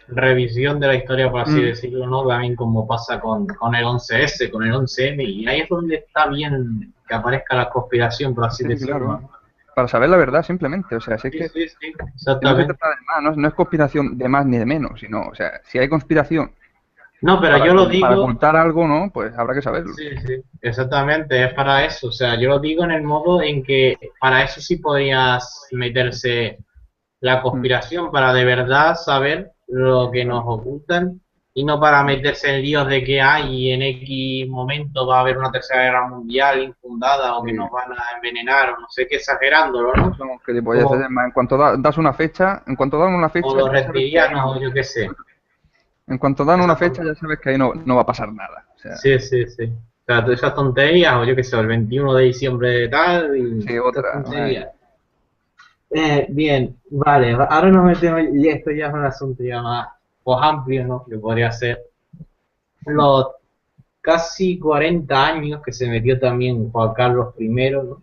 revisión de la historia, por así Mm, decirlo, ¿no? También como pasa con el 11S, con el 11M, y ahí es donde está bien que aparezca la conspiración, por así sí, decirlo, claro. ¿no? Para saber la verdad, simplemente. O sea, si es Sí, que sí, sí, si no se exactamente. trata de más, no, no es conspiración de más ni de menos, sino, o sea, si hay conspiración No, pero yo lo para digo, ocultar algo, ¿no? Pues habrá que saberlo. sí, sí, exactamente, es para eso. O sea, yo lo digo en el modo en que para eso sí podrías meterse la Mm, conspiración, para de verdad saber lo que nos claro. ocultan y no para meterse en líos de que hay en X momento va a haber una tercera guerra mundial infundada o que Sí. nos van a envenenar o no sé qué, exagerándolo, ¿no? Son gilipolleces. Como Es más, en cuanto das una fecha, en cuanto dan una o fecha, los ya sabes que ahí reptilianos o no. yo qué sé. En cuanto dan una Esas fecha, ya sabes que ahí no, no va a pasar nada. O sea, sí, sí, sí. O sea, todas esas tonterías, o yo qué sé, el 21 de diciembre de tal, y sí, esas otra. Ay, tonterías. Bien, vale, ahora nos metemos, y esto ya es un asunto ya más pues, amplio, ¿no? Que podría ser los casi 40 años que se metió también Juan Carlos I, ¿no?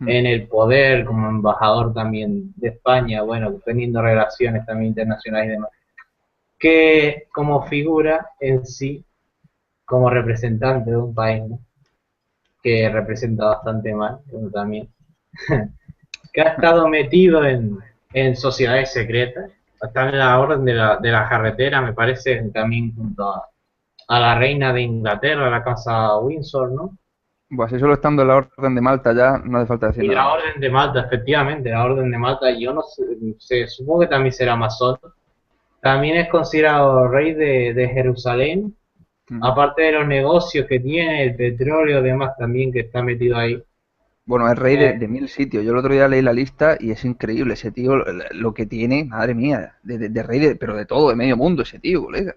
en el poder, como embajador también de España, bueno, teniendo relaciones también internacionales y demás, que como figura en sí, como representante de un país, ¿no? Que representa bastante mal, bueno, también, que ha estado metido en sociedades secretas, está en la orden de la carretera, me parece, también junto a la reina de Inglaterra, la casa Windsor, ¿no? Pues si solo estando en la Orden de Malta ya no hace falta decir Y nada la más. orden de Malta, efectivamente, la orden de Malta, yo no sé, supongo que también será masón. También es considerado rey de Jerusalén, Mm. aparte de los negocios que tiene, el petróleo y demás también que está metido ahí. Bueno, es rey Eh, de 1000 sitios. Yo el otro día leí la lista y es increíble ese tío, lo que tiene, madre mía, de rey, pero de todo, de medio mundo ese tío, colega.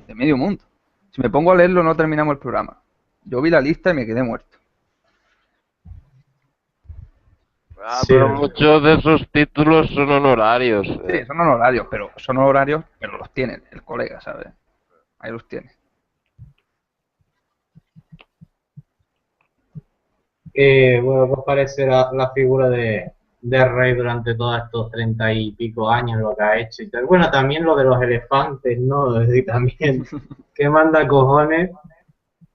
De medio mundo. Si me pongo a leerlo no terminamos el programa. Yo vi la lista y me quedé muerto. Ah, sí, pero muchos de esos títulos son honorarios. Sí, son honorarios, pero los tiene el colega, ¿sabes? Ahí los tiene. bueno, pues parece la figura de rey durante todos estos 30 y pico años, lo que ha hecho y tal. Bueno, también lo de los elefantes, ¿no? Y también que manda cojones.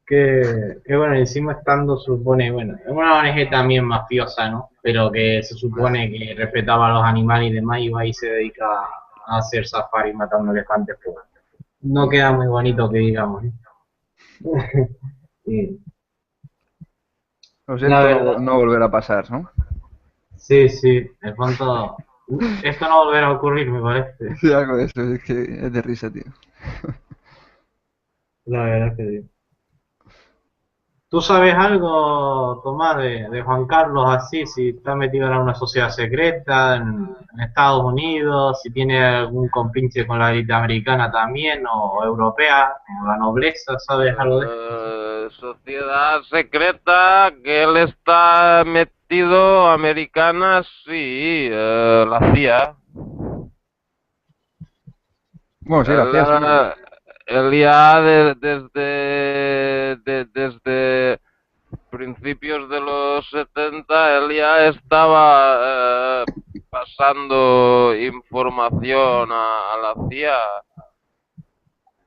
Que bueno, encima estando supone, bueno, es una ONG también mafiosa, ¿no? Pero que se supone que respetaba a los animales y demás, y va y se dedica a hacer safari matando elefantes, pues no queda muy bonito que digamos, ¿no? Sí, Lo la siento, no, verdad, no volverá a pasar, ¿no? sí, sí, de pronto, esto no volverá a ocurrir, me parece, Sí, algo de eso, es que es de risa, tío. la verdad es que sí. ¿Tú sabes algo, Tomás, de Juan Carlos así, si está metido en una sociedad secreta en Estados Unidos, si tiene algún compinche con la élite americana también, o europea, o la nobleza, ¿sabes algo de esto? Sociedad secreta que él está metido, americana, sí, la CIA. Bueno, sí, la Él, CIA sí. él ya desde principios de los 70, él ya estaba pasando información a la CIA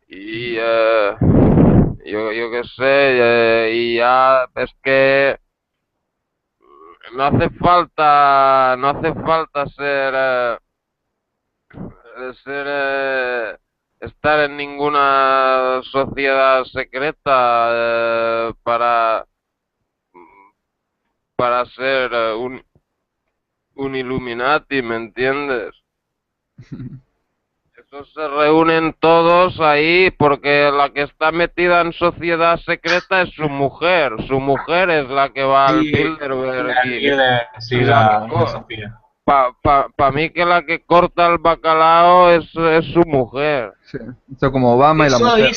y yo qué sé, y ya es que no hace falta estar en ninguna sociedad secreta para ser un Illuminati, ¿me entiendes? Esos se reúnen todos ahí porque la que está metida en sociedad secreta es su mujer. Su mujer es la que va al Sí, Bilderberg la líder, sí, y la que la Sofía. pa mí que la que corta el bacalao es su mujer. Sí. Esto como Obama y la mujer.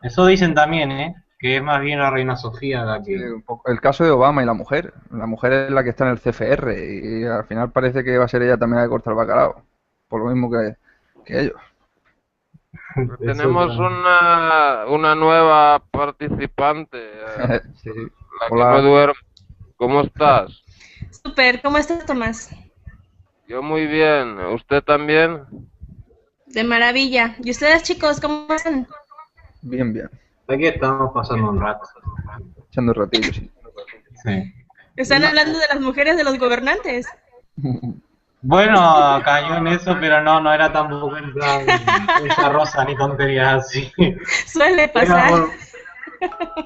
Eso dicen también, ¿eh? Que es más bien la reina Sofía la Sí, que... un poco. El caso de Obama y la mujer. La mujer es la que está en el CFR y al final parece que va a ser ella también la que corta el bacalao. Por lo mismo que ellos. Eso Tenemos una nueva participante, Sí. la que no Hola. duerme. ¿Cómo estás? Súper, ¿cómo estás, Tomás? Yo muy bien. ¿Usted también? De maravilla. ¿Y ustedes, chicos, cómo están? Bien, bien. Aquí estamos pasando un rato. Echando ratillo, sí. Sí. Están hablando de las mujeres de los gobernantes. Bueno, cayó en eso, pero no era tampoco en plan esa rosa ni tonterías así. Suele Era pasar.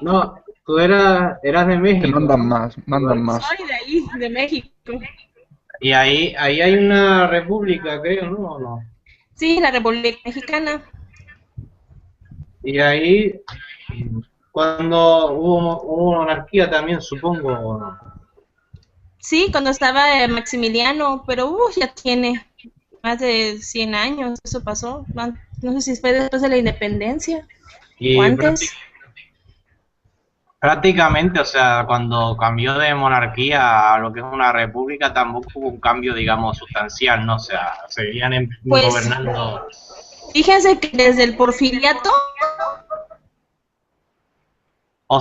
no, tú eras de Que México, mandan ¿no? más, mandan Igual. más. Soy de ahí, de México. Y ahí hay una república, creo, ¿no? ¿O no? Sí, la República Mexicana. Y ahí, cuando hubo monarquía también, supongo, ¿o no? Sí, cuando estaba Maximiliano, pero ya tiene más de 100 años, eso pasó. No sé si fue después de la independencia o Y antes. prácticamente, o sea, cuando cambió de monarquía a lo que es una república, tampoco hubo un cambio, digamos, sustancial, ¿no? O sea, seguían Pues gobernando. fíjense que desde el porfiriato,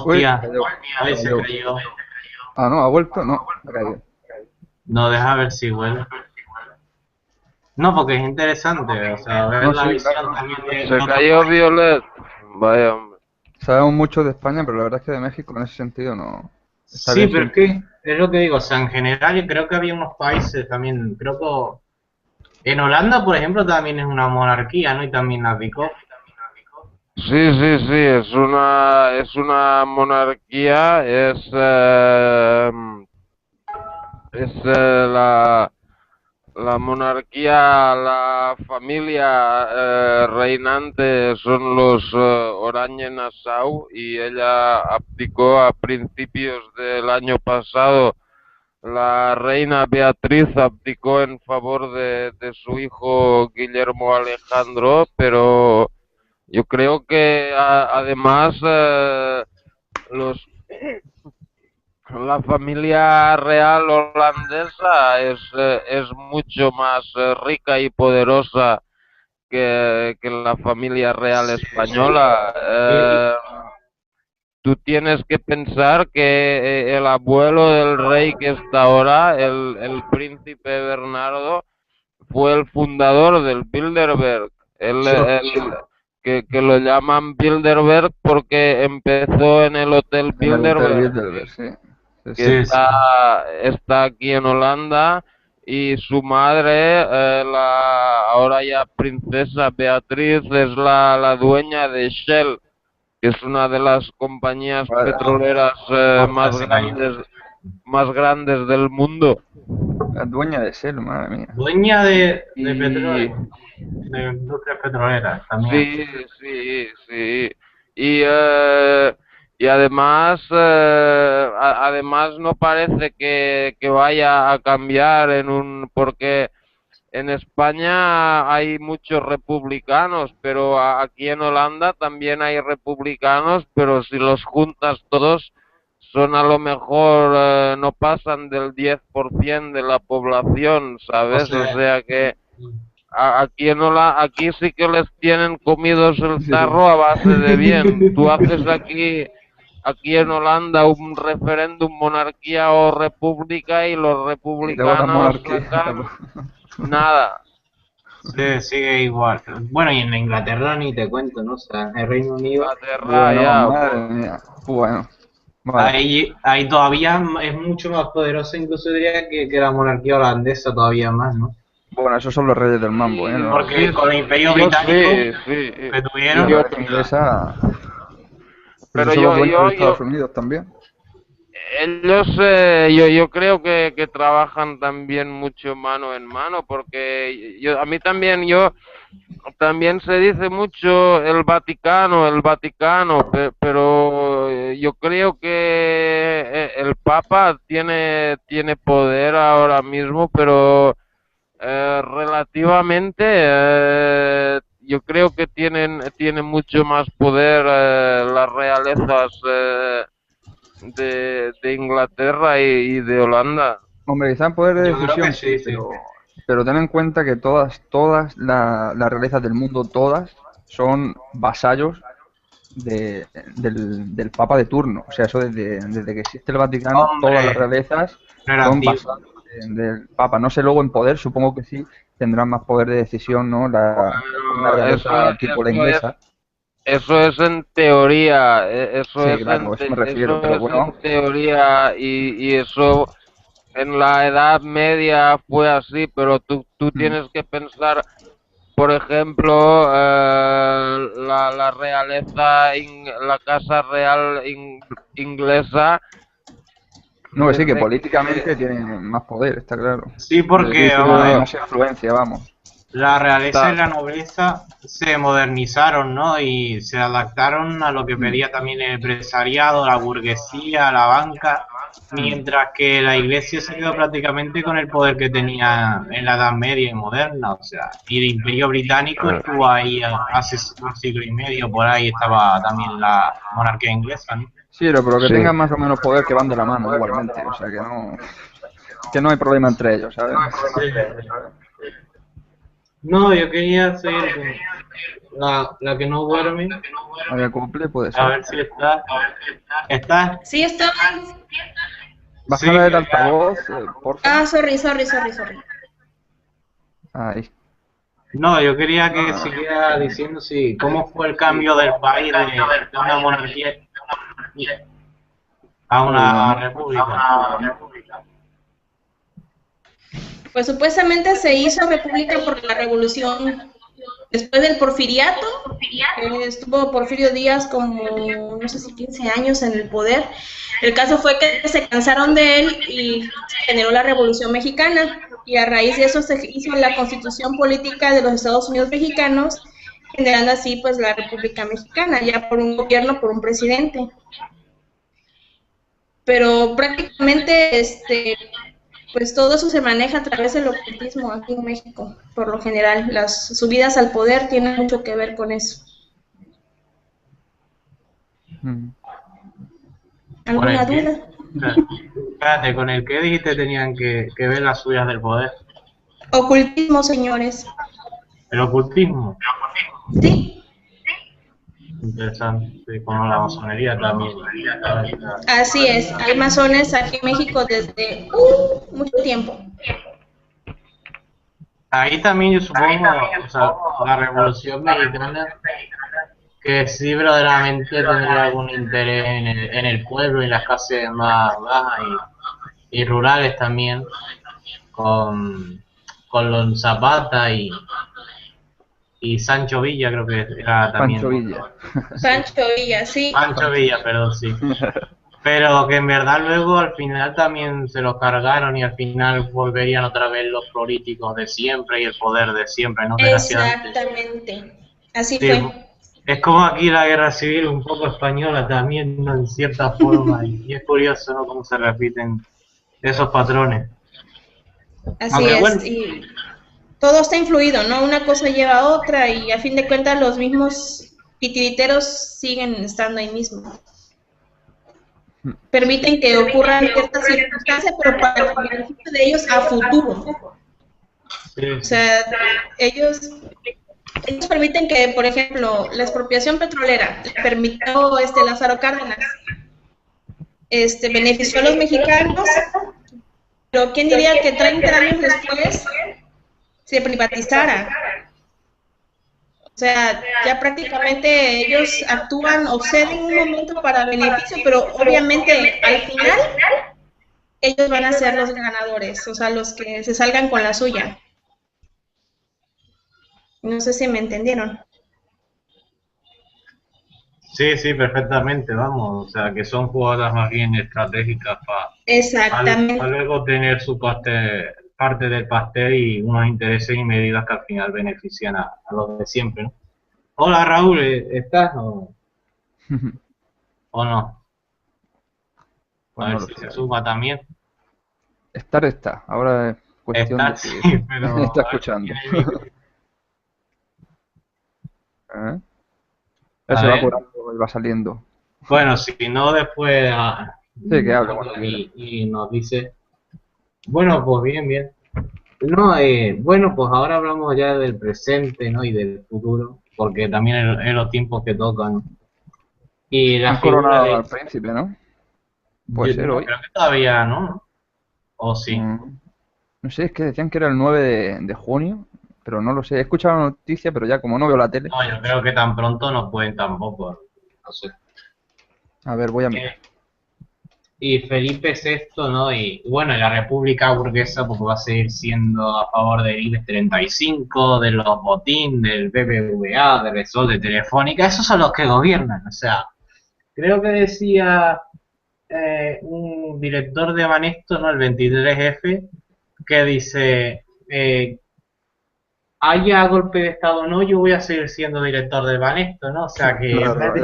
Uy, Hostia, cayó, ahí se cayó. creyó. Ah, no, ha vuelto, no, ha caído. No, deja ver si vuelve. No, porque es interesante, o sea, ver No, la sí, visión claro. también de Se otros cayó países. Violet. Vaya, hombre. Sabemos mucho de España, pero la verdad es que de México en ese sentido no. Está Sí, bien pero es siempre. que es lo que digo, o sea, en general yo creo que había unos países también, creo que en Holanda, por ejemplo, también es una monarquía, ¿no? Y también abdicó. Sí, sí, sí, es una monarquía, la monarquía, la familia reinante son los Orange-Nassau y ella abdicó a principios del año pasado. La reina Beatriz abdicó en favor de su hijo Guillermo Alejandro, pero yo creo que además los la familia real holandesa es mucho más rica y poderosa que la familia real Sí, sí. española. Y, Tú tienes que pensar que el abuelo del rey que está ahora, el príncipe Bernardo, fue el fundador del Bilderberg. Que lo llaman Bilderberg porque empezó en el Hotel En el Hotel Bilderberg, Bilderberg, sí. Sí, que sí. sí, sí. está aquí en Holanda, y su madre, ahora ya princesa Beatriz, es la dueña de Shell, que es una de las compañías Vale. petroleras Ostras, se cayó. más grandes del mundo. La dueña de ser, madre mía. Dueña de Y petróleo, de industrias petroleras también. sí, sí, sí. Y, y además, además no parece que vaya a cambiar porque en España hay muchos republicanos, pero aquí en Holanda también hay republicanos, pero si los juntas todos, son a lo mejor, no pasan del 10% de la población, O ¿sabes? O sea, sea que aquí sí que les tienen comidos el Sí. tarro a base de bien. Tú haces aquí en Holanda un referéndum, monarquía o república, y los Y luego la republicanos monarquía. sacan nada. sí, sigue igual. Bueno, y en Inglaterra ni te cuento, ¿no? O sea, el Reino Unido, Inglaterra Bueno, ya, madre mía. Bueno, vale. ahí todavía es mucho más poderosa, incluso diría que la monarquía holandesa todavía más, ¿no? Bueno, esos son los reyes del mambo, ¿eh? sí, No, Porque sí, con el Imperio yo Británico sí, sí. que la tuvieron, Yo, realeza inglesa. Pero si pero son los yo, dueños de yo, Estados yo, Unidos también. Ellos, yo creo que trabajan también mucho mano en mano, porque a mí también, también se dice mucho el Vaticano, pero yo creo que el Papa tiene poder ahora mismo, pero relativamente, yo creo que tiene mucho más poder las realezas de Inglaterra y de Holanda. Hombre, quizá en poder de yo creo que decisión sí, sí, sí. pero ten en cuenta que todas las realezas del mundo, todas, son vasallos del Papa de turno. O sea, eso desde que existe el Vaticano, todas las Hombre, realezas son relativo. vasallos del Papa. No sé luego en poder, supongo que sí, tendrán más poder de decisión, ¿no? Una Bueno, realeza tipo la inglesa. eso es en teoría, Sí, claro, a eso me refiero, eso pero es en bueno. teoría, y eso en la Edad Media fue así, pero tú mm, tienes que pensar, por ejemplo, la realeza, la Casa Real inglesa, No, sí, que desde políticamente que tienen más poder, está claro. Sí, porque, vamos a Tienen ver, más influencia, vamos. la realeza y ta- la nobleza se modernizaron, ¿no? Y se adaptaron a lo que Mm, pedía también el empresariado, la burguesía, la banca, mm. mientras que la iglesia se quedó prácticamente con el poder que tenía en la Edad Media y moderna, o sea, y el Imperio Británico estuvo ahí hace un siglo y medio, por ahí estaba también la monarquía inglesa, ¿no? Sí, pero que sí. tengan más o menos poder que van de la mano igualmente, o sea que no hay problema entre ellos, ¿sabes? Sí. No, yo quería seguir con la que no duerme, Había cumple, puede a ser. ver si está. ¿Está? Sí, está. ¿Baja Sí, el altavoz, porfa? Ah, sorry. Ahí. no, yo quería que siguiera diciendo si cómo fue el cambio del país de una monarquía a una república. Pues supuestamente se hizo república por la revolución después del porfiriato, que estuvo Porfirio Díaz como, no sé si 15 años en el poder. El caso fue que se cansaron de él y se generó la Revolución Mexicana, y a raíz de eso se hizo la Constitución Política de los Estados Unidos Mexicanos, generando así pues la República Mexicana, ya por un gobierno, por un presidente. Pero prácticamente pues todo eso se maneja a través del ocultismo aquí en México, por lo general. Las subidas al poder tienen mucho que ver con eso. ¿Alguna duda? Espérate, con el que dijiste tenían que ver las suyas del poder. Ocultismo, señores. El ocultismo. Sí, Interesante, como la masonería también. así es. Hay masones aquí en México desde mucho tiempo. Ahí también yo supongo, o sea, la Revolución Mexicana, que sí verdaderamente tendría algún interés en el pueblo y las clases más bajas y rurales también, con los Zapata y Sancho Villa, creo que era también. Pancho Villa. Pancho Villa, sí. Pancho Villa, perdón, sí. Pero que en verdad luego al final también se los cargaron y al final volverían otra vez los políticos de siempre y el poder de siempre, ¿no? Que hacía antes. Exactamente. Así Sí, fue. es como aquí la guerra civil un poco española también, ¿no? En cierta forma, y es curioso, ¿no? Cómo se repiten esos patrones. Así Aunque es. bueno, Y todo está influido, ¿no? Una cosa lleva a otra y a fin de cuentas los mismos titiriteros siguen estando ahí mismo. Permiten que ocurran ciertas circunstancias, pero para el beneficio de ellos a futuro. sí, O sea, ellos permiten que, por ejemplo, la expropiación petrolera le permitió Lázaro Cárdenas, benefició a los mexicanos, pero ¿quién diría que 30 años después se privatizara? O sea, ya prácticamente ellos actúan o ceden un momento para beneficio, pero obviamente al final ellos van a ser los ganadores, o sea, los que se salgan con la suya. No sé si me entendieron. sí, perfectamente, vamos, o sea, que son jugadas más bien estratégicas para Exactamente. luego tener su parte del pastel y unos intereses y medidas que al final benefician a los de siempre, ¿no? Hola Raúl, ¿estás o no? A Pues ver no lo si sé. se suma también. Está. Ahora es cuestión Está, de sí, que pero está a ver si escuchando. tiene el micro. ¿Eh? A Se va ver. curando y va saliendo. Bueno, si no, después Sí, que hable cuando quiera. y nos dice. Bueno, pues bien. No, bueno, pues ahora hablamos ya del presente, ¿no? Y del futuro, porque también en los tiempos que tocan. Y la Han figura coronado de... al príncipe, ¿no? Puede ser No, hoy. creo que todavía no. ¿O sí? No sé, es que decían que era el 9 de junio, pero no lo sé. He escuchado la noticia, pero ya como no veo la tele. No, yo creo que tan pronto no pueden tampoco. No sé. A ver, voy a mirar. Y Felipe VI, ¿no? Y bueno, la República Burguesa pues va a seguir siendo a favor del IBEX 35, de los Botín, del BBVA, de Repsol, de Telefónica. Esos son los que gobiernan. O sea, creo que decía un director de Banesto, ¿no? El 23F, que dice, haya golpe de Estado o no, yo voy a seguir siendo director de Banesto, ¿no? O sea que Claro,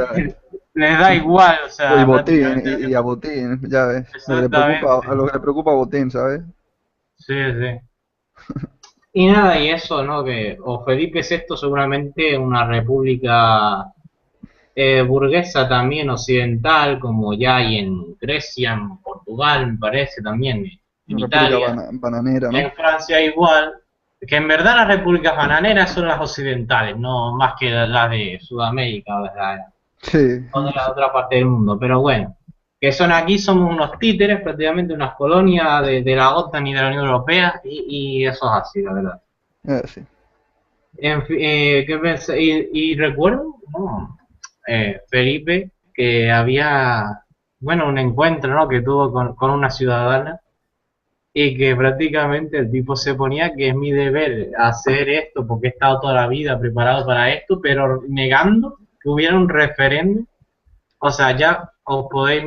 les da igual, o sea, y Botín, prácticamente. y a Botín, ya ves. Lo que le Exactamente. preocupa, a lo que le preocupa a Botín, ¿sabes? Sí. Y nada, y eso, ¿no? Que o Felipe VI seguramente una república burguesa también occidental, como ya hay en Grecia, en Portugal, me parece también, en Una república Italia, bananera, ¿no? en Francia igual, que en verdad las repúblicas bananeras son las occidentales, no más que las de Sudamérica o de Sí. la otra parte del mundo, pero bueno. que son aquí, somos unos títeres, prácticamente unas colonias de la OTAN y de la Unión Europea, y eso es así, la verdad. Sí. En fin, ¿qué pensé? Y recuerdo, no, Felipe, que había, bueno, un encuentro, ¿no? Que tuvo con una ciudadana y que prácticamente el tipo se ponía que es mi deber hacer esto porque he estado toda la vida preparado para esto, pero negando que hubiera un referéndum. O sea, ya os podéis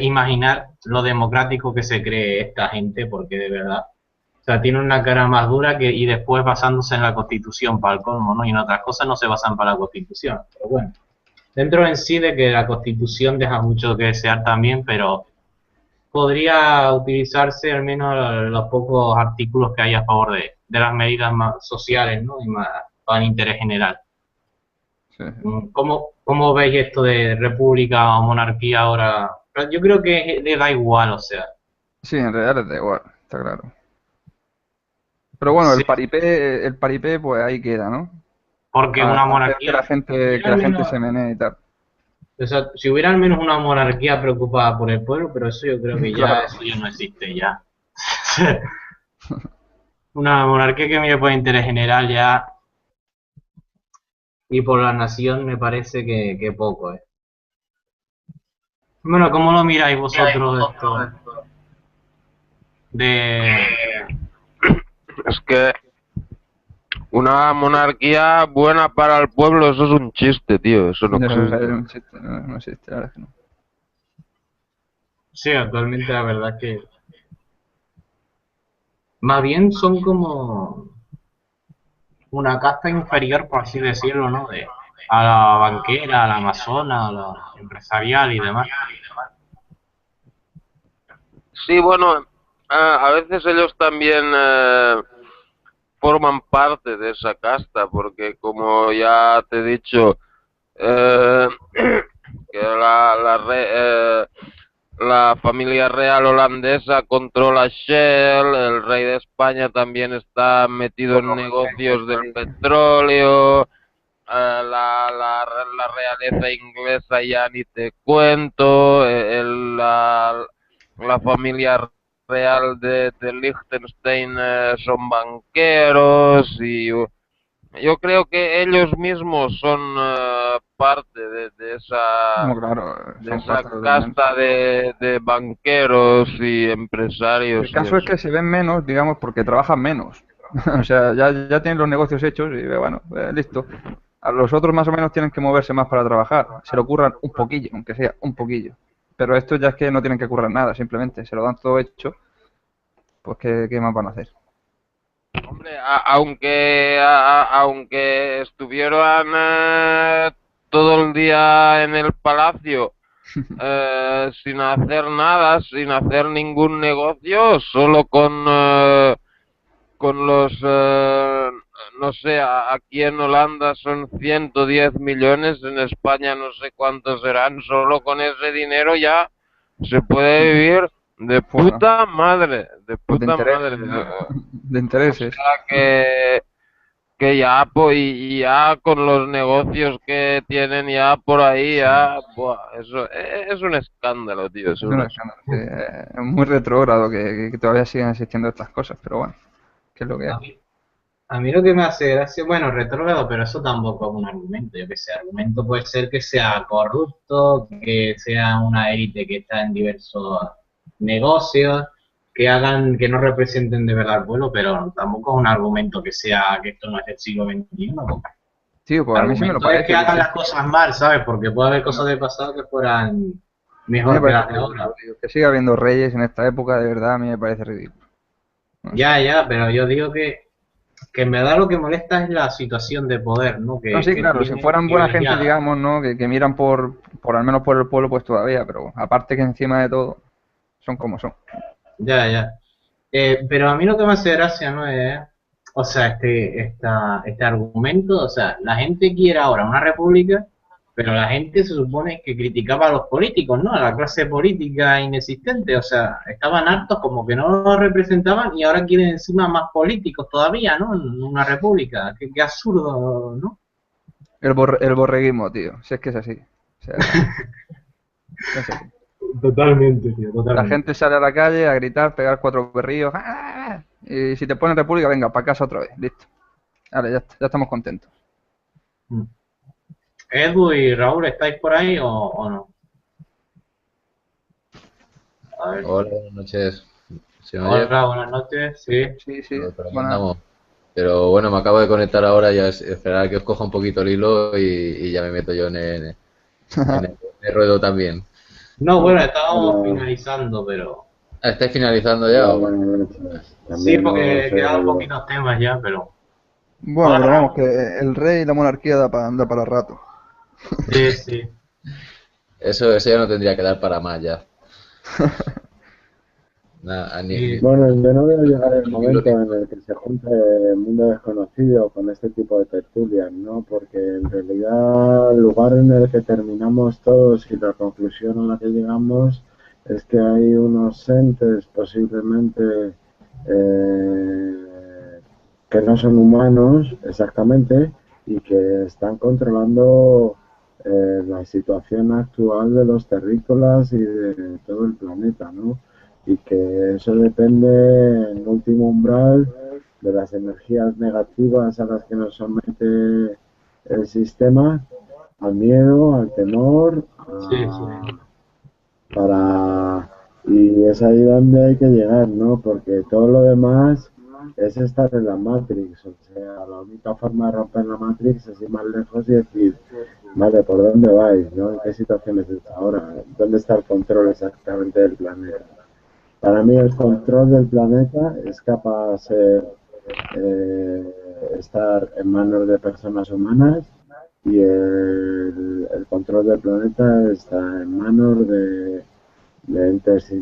imaginar lo democrático que se cree esta gente, porque de verdad, o sea, tiene una cara más dura que y después basándose en la Constitución para el colmo, ¿no? Y en otras cosas no se basan para la Constitución. Pero bueno, dentro en sí de que la Constitución deja mucho que desear también, pero podría utilizarse al menos los pocos artículos que hay a favor de las medidas más sociales, ¿no? Y más para el interés general. Sí. ¿Cómo veis esto de república o monarquía ahora? Yo creo que le da igual, o sea. Sí, en realidad les da igual, está claro. Pero bueno, Sí, el paripé pues ahí queda, ¿no? porque A una hacer monarquía, que la gente se menee y tal. o sea, si hubiera al menos una monarquía preocupada por el pueblo, pero eso yo creo que ya, Claro. eso ya no existe ya. Una monarquía que mire por interés general ya y por la nación me parece que poco, ¿eh? Bueno, ¿cómo lo miráis vosotros esto de... Es que una monarquía buena para el pueblo, eso es un chiste, tío, eso no existe. No existe, no existe, la verdad es que no. Sí, actualmente la verdad que más bien son como una casta inferior, por así decirlo, ¿no? A la banquera, a la amazona, a la empresarial y demás. Sí, bueno, a veces ellos también forman parte de esa casta, porque como ya te he dicho, eh, que la familia real holandesa controla Shell, el rey de España también está metido en negocios del petróleo, la realeza inglesa ya ni te cuento, la familia real de Liechtenstein son banqueros y yo creo que ellos mismos son parte No, claro, de son esa parte totalmente. casta de banqueros y empresarios El y caso es eso. que se ven menos, digamos, porque trabajan menos. O sea, ya tienen los negocios hechos y bueno, listo. A los otros más o menos tienen que moverse más para trabajar. Se lo curran un poquillo, aunque sea un poquillo. Pero estos ya es que no tienen que currar nada, simplemente se lo dan todo hecho. Pues ¿qué más van a hacer? Hombre, aunque estuvieran todo el día en el palacio sin hacer nada, sin hacer ningún negocio, solo con los, no sé, aquí en Holanda son 110 millones, en España no sé cuántos serán, solo con ese dinero ya se puede vivir de Bueno, puta madre, de pues de puta intereses, madre. ¿no? De O intereses. sea que ya, y ya con los negocios que tienen ya por ahí, ya, buah, eso es un escándalo, tío, es Es un un escándalo. escándalo. Sí, es muy retrógrado que todavía sigan existiendo estas cosas, pero bueno, ¿qué es lo que A hay? mí, a mí lo que me hace gracia, bueno, retrógrado, pero eso tampoco es un argumento, yo que sé, argumento puede ser que sea corrupto, que sea una élite que está en diversos negocios, que hagan, que no representen de verdad al pueblo, pero tampoco es un argumento que sea que esto no es del siglo XXI. Tío, pues El a mí sí me lo argumento es que parece, hagan tío. las cosas mal, ¿sabes? Porque puede haber No, cosas del pasado que fueran a mí me mejor que parece las de ridículo, ahora. tío. Que siga habiendo reyes en esta época, de verdad, a mí me parece ridículo. No sé. Ya, ya, pero yo digo que en verdad lo que molesta es la situación de poder, ¿no? No, sí, Que claro, si tienen fueran buena gente, privilegiada. digamos, ¿no? Que miran por al menos por el pueblo, pues todavía, pero aparte que encima de todo, son como son. Ya, ya. Pero a mí lo que me hace gracia, ¿no? Es, o sea, este argumento, o sea, la gente quiere ahora una república, pero la gente se supone que criticaba a los políticos, ¿no? A la clase política inexistente, o sea, estaban hartos como que no los representaban y ahora quieren encima más políticos todavía, ¿no? En una república. Qué absurdo, ¿no? El borreguismo, tío, si es que es así. O sea, Es así. Totalmente, tío, La totalmente. gente sale a la calle a gritar, pegar 4 berrillos. Y si te ponen república, venga, para casa otra vez. Listo. Vale, ya estamos contentos. Mm. Edu y Raúl, ¿estáis por ahí o no? A ver. Hola, buenas noches. ¿Se me oye? Hola, buenas noches. Sí. Sí. Por aquí Buena. andamos. Pero bueno, me acabo de conectar ahora, ya es esperar a que os coja un poquito el hilo y ya me meto yo en el ruedo también. No, bueno, estábamos finalizando, pero... Ah, ¿estáis finalizando ya? Hola, ¿O? buenas noches. Sí, También porque os quedan oigo yo. poquitos temas ya, pero... Bueno, Hola, pero vamos, Raúl. que el rey y la monarquía da para rato. Sí, sí. Eso ya no tendría que dar para más ya. Sí. Bueno, yo no veo llegar el Ni libro momento ni- en el que se junte el mundo desconocido con este tipo de tertulias, ¿no? Porque en realidad el lugar en el que terminamos todos y la conclusión a la que llegamos es que hay unos entes posiblemente que no son humanos exactamente y que están controlando la situación actual de los terrícolas y de todo el planeta, ¿no? Y que eso depende en último umbral de las energías negativas a las que nos somete el sistema, al miedo, al temor, Sí, sí. y es ahí donde hay que llegar, ¿no? Porque todo lo demás es estar en la Matrix, o sea, la única forma de romper la Matrix es ir más lejos y decir, vale, ¿por dónde vais, no? ¿En qué situación estáis ahora? ¿Dónde está el control exactamente del planeta? Para mí el control del planeta es capaz de ser, estar en manos de personas humanas y el control del planeta está en manos de entes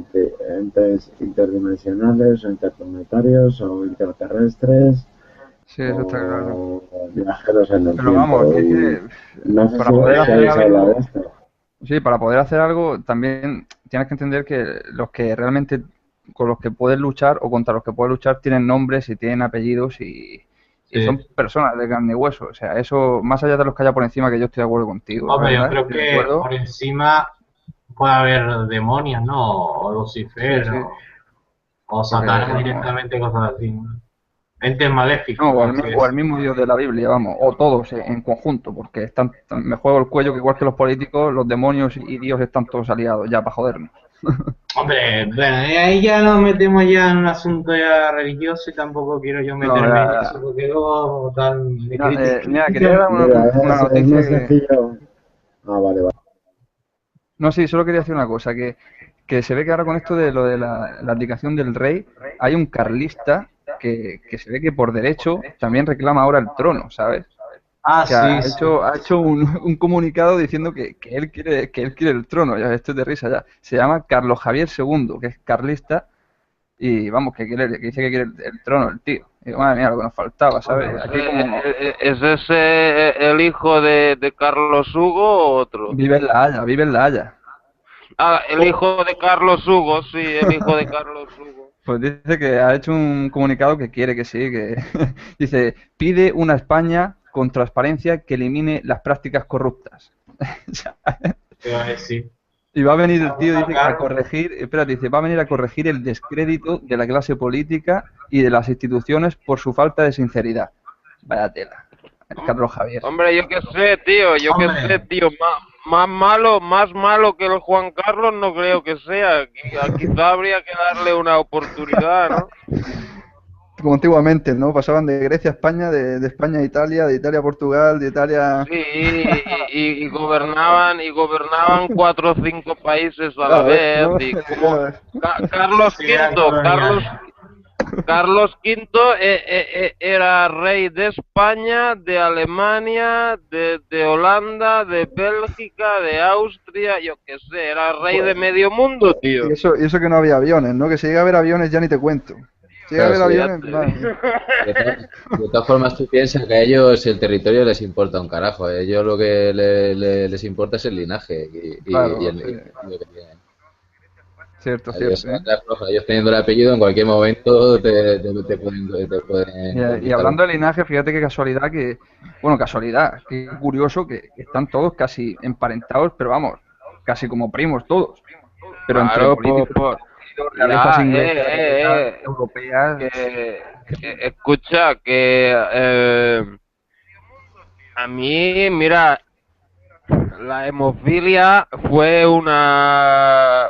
interdimensionales o interplanetarios o interterrestres Sí, eso está claro. o viajeros en el Pero vamos, tiempo. que es Y que no sé para poder si hacer habéis hablado de algo, esto. sí, para poder hacer algo también tienes que entender que los que realmente con los que puedes luchar o contra los que puedes luchar tienen nombres y tienen apellidos y Sí. son personas de carne y hueso. O sea, eso, más allá de los que haya por encima, que yo estoy de acuerdo contigo, la Hombre, yo verdad, creo estoy de que acuerdo. por encima puede haber demonios, ¿no? O Sí, Lucifer, sí, o porque Satanás vamos, directamente, cosas así, ¿no? Entes no, maléficos, por así o al decirlo. mismo Dios de la Biblia, vamos, o todos en conjunto, porque me juego el cuello que igual que los políticos, los demonios y Dios están todos aliados ya para jodernos. Hombre, bueno, y ahí ya nos metemos ya en un asunto ya religioso y tampoco quiero yo No, meterme en eso porque luego tan de No, mira, quería crítica. dar Mira, una es noticia más que... sencillo. Ah, vale, vale. No, sí, solo quería decir una cosa, que se ve que ahora con esto de lo de la abdicación del rey, hay un carlista que se ve que por derecho también reclama ahora el trono, ¿sabes? Ah, Que ha sí, sí. ha hecho un comunicado diciendo que él quiere el trono, ya estoy de risa ya. Se llama Carlos Javier II, que es carlista, y vamos, que dice que quiere el trono, el tío. Y digo, madre mía, lo que nos faltaba, ¿sabes? Aquí como ¿Es ese el hijo de Carlos Hugo o otro? vive en La Haya, vive en La Haya. Ah, el hijo de Carlos Hugo, sí, el hijo de Carlos Hugo. Pues dice que ha hecho un comunicado que quiere que sí, que dice, pide una España con transparencia que elimine las prácticas corruptas. Te iba a decir. Y va a venir el Vamos tío, a dice, a sacar. corregir, espérate, dice, va a venir a corregir el descrédito de la clase política y de las instituciones por su falta de sinceridad. Vaya tela. El Carlos Javier. Hombre, yo qué sé, tío, más malo que el Juan Carlos no creo que sea. Quizá habría que darle una oportunidad, ¿no? Como antiguamente, ¿no? Pasaban de Grecia a España, de España a Italia, de Italia a Portugal, de Italia... Sí, y gobernaban 4 o 5 países a la Claro, ¿ves? vez, ¿No? y como Claro, ¿ves? Carlos Sí, V, eran coloniales. Carlos V era rey de España, de Alemania, de Holanda, de Bélgica, de Austria, yo qué sé, era rey de medio mundo, tío. Y eso que no había aviones, ¿no? Que si llega a haber aviones ya ni te cuento. Si llega a Claro, haber sí. aviones, madre mía. De todas formas, tú piensas que a ellos el territorio les importa un carajo. A ellos lo que les importa es el linaje y Claro, el sí. apellido que tienen. Cierto, A ellos, cierto, ¿eh? ellos teniendo el apellido, en cualquier momento te pueden Y quitar hablando de linaje, fíjate qué casualidad qué curioso que están todos casi emparentados, pero vamos, casi como primos todos. Pero Claro, entre políticos, realezas inglesas, europeas... Escucha, que a mí, mira, la hemofilia fue una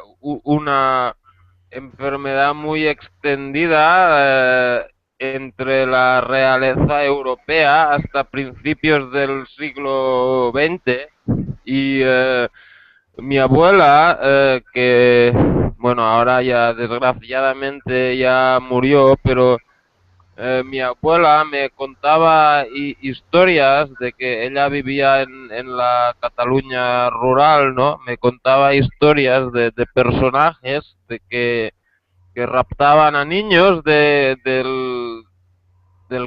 enfermedad muy extendida entre la realeza europea hasta principios del siglo XX y mi abuela, que bueno, ahora ya desgraciadamente ya murió, pero mi abuela me contaba historias de que ella vivía en la Cataluña rural, ¿no? Me contaba historias de personajes de que raptaban a niños del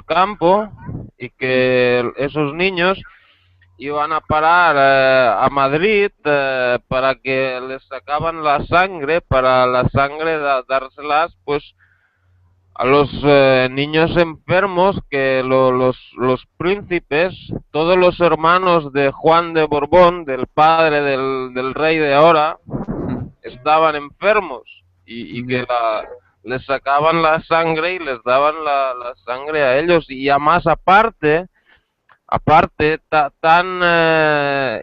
campo y que esos niños iban a parar a Madrid para que les sacaban la sangre, para la sangre dárselas pues a los niños enfermos que los príncipes, todos los hermanos de Juan de Borbón, del padre del rey de ahora, estaban enfermos y que les sacaban la sangre y les daban la sangre a ellos y además aparte tan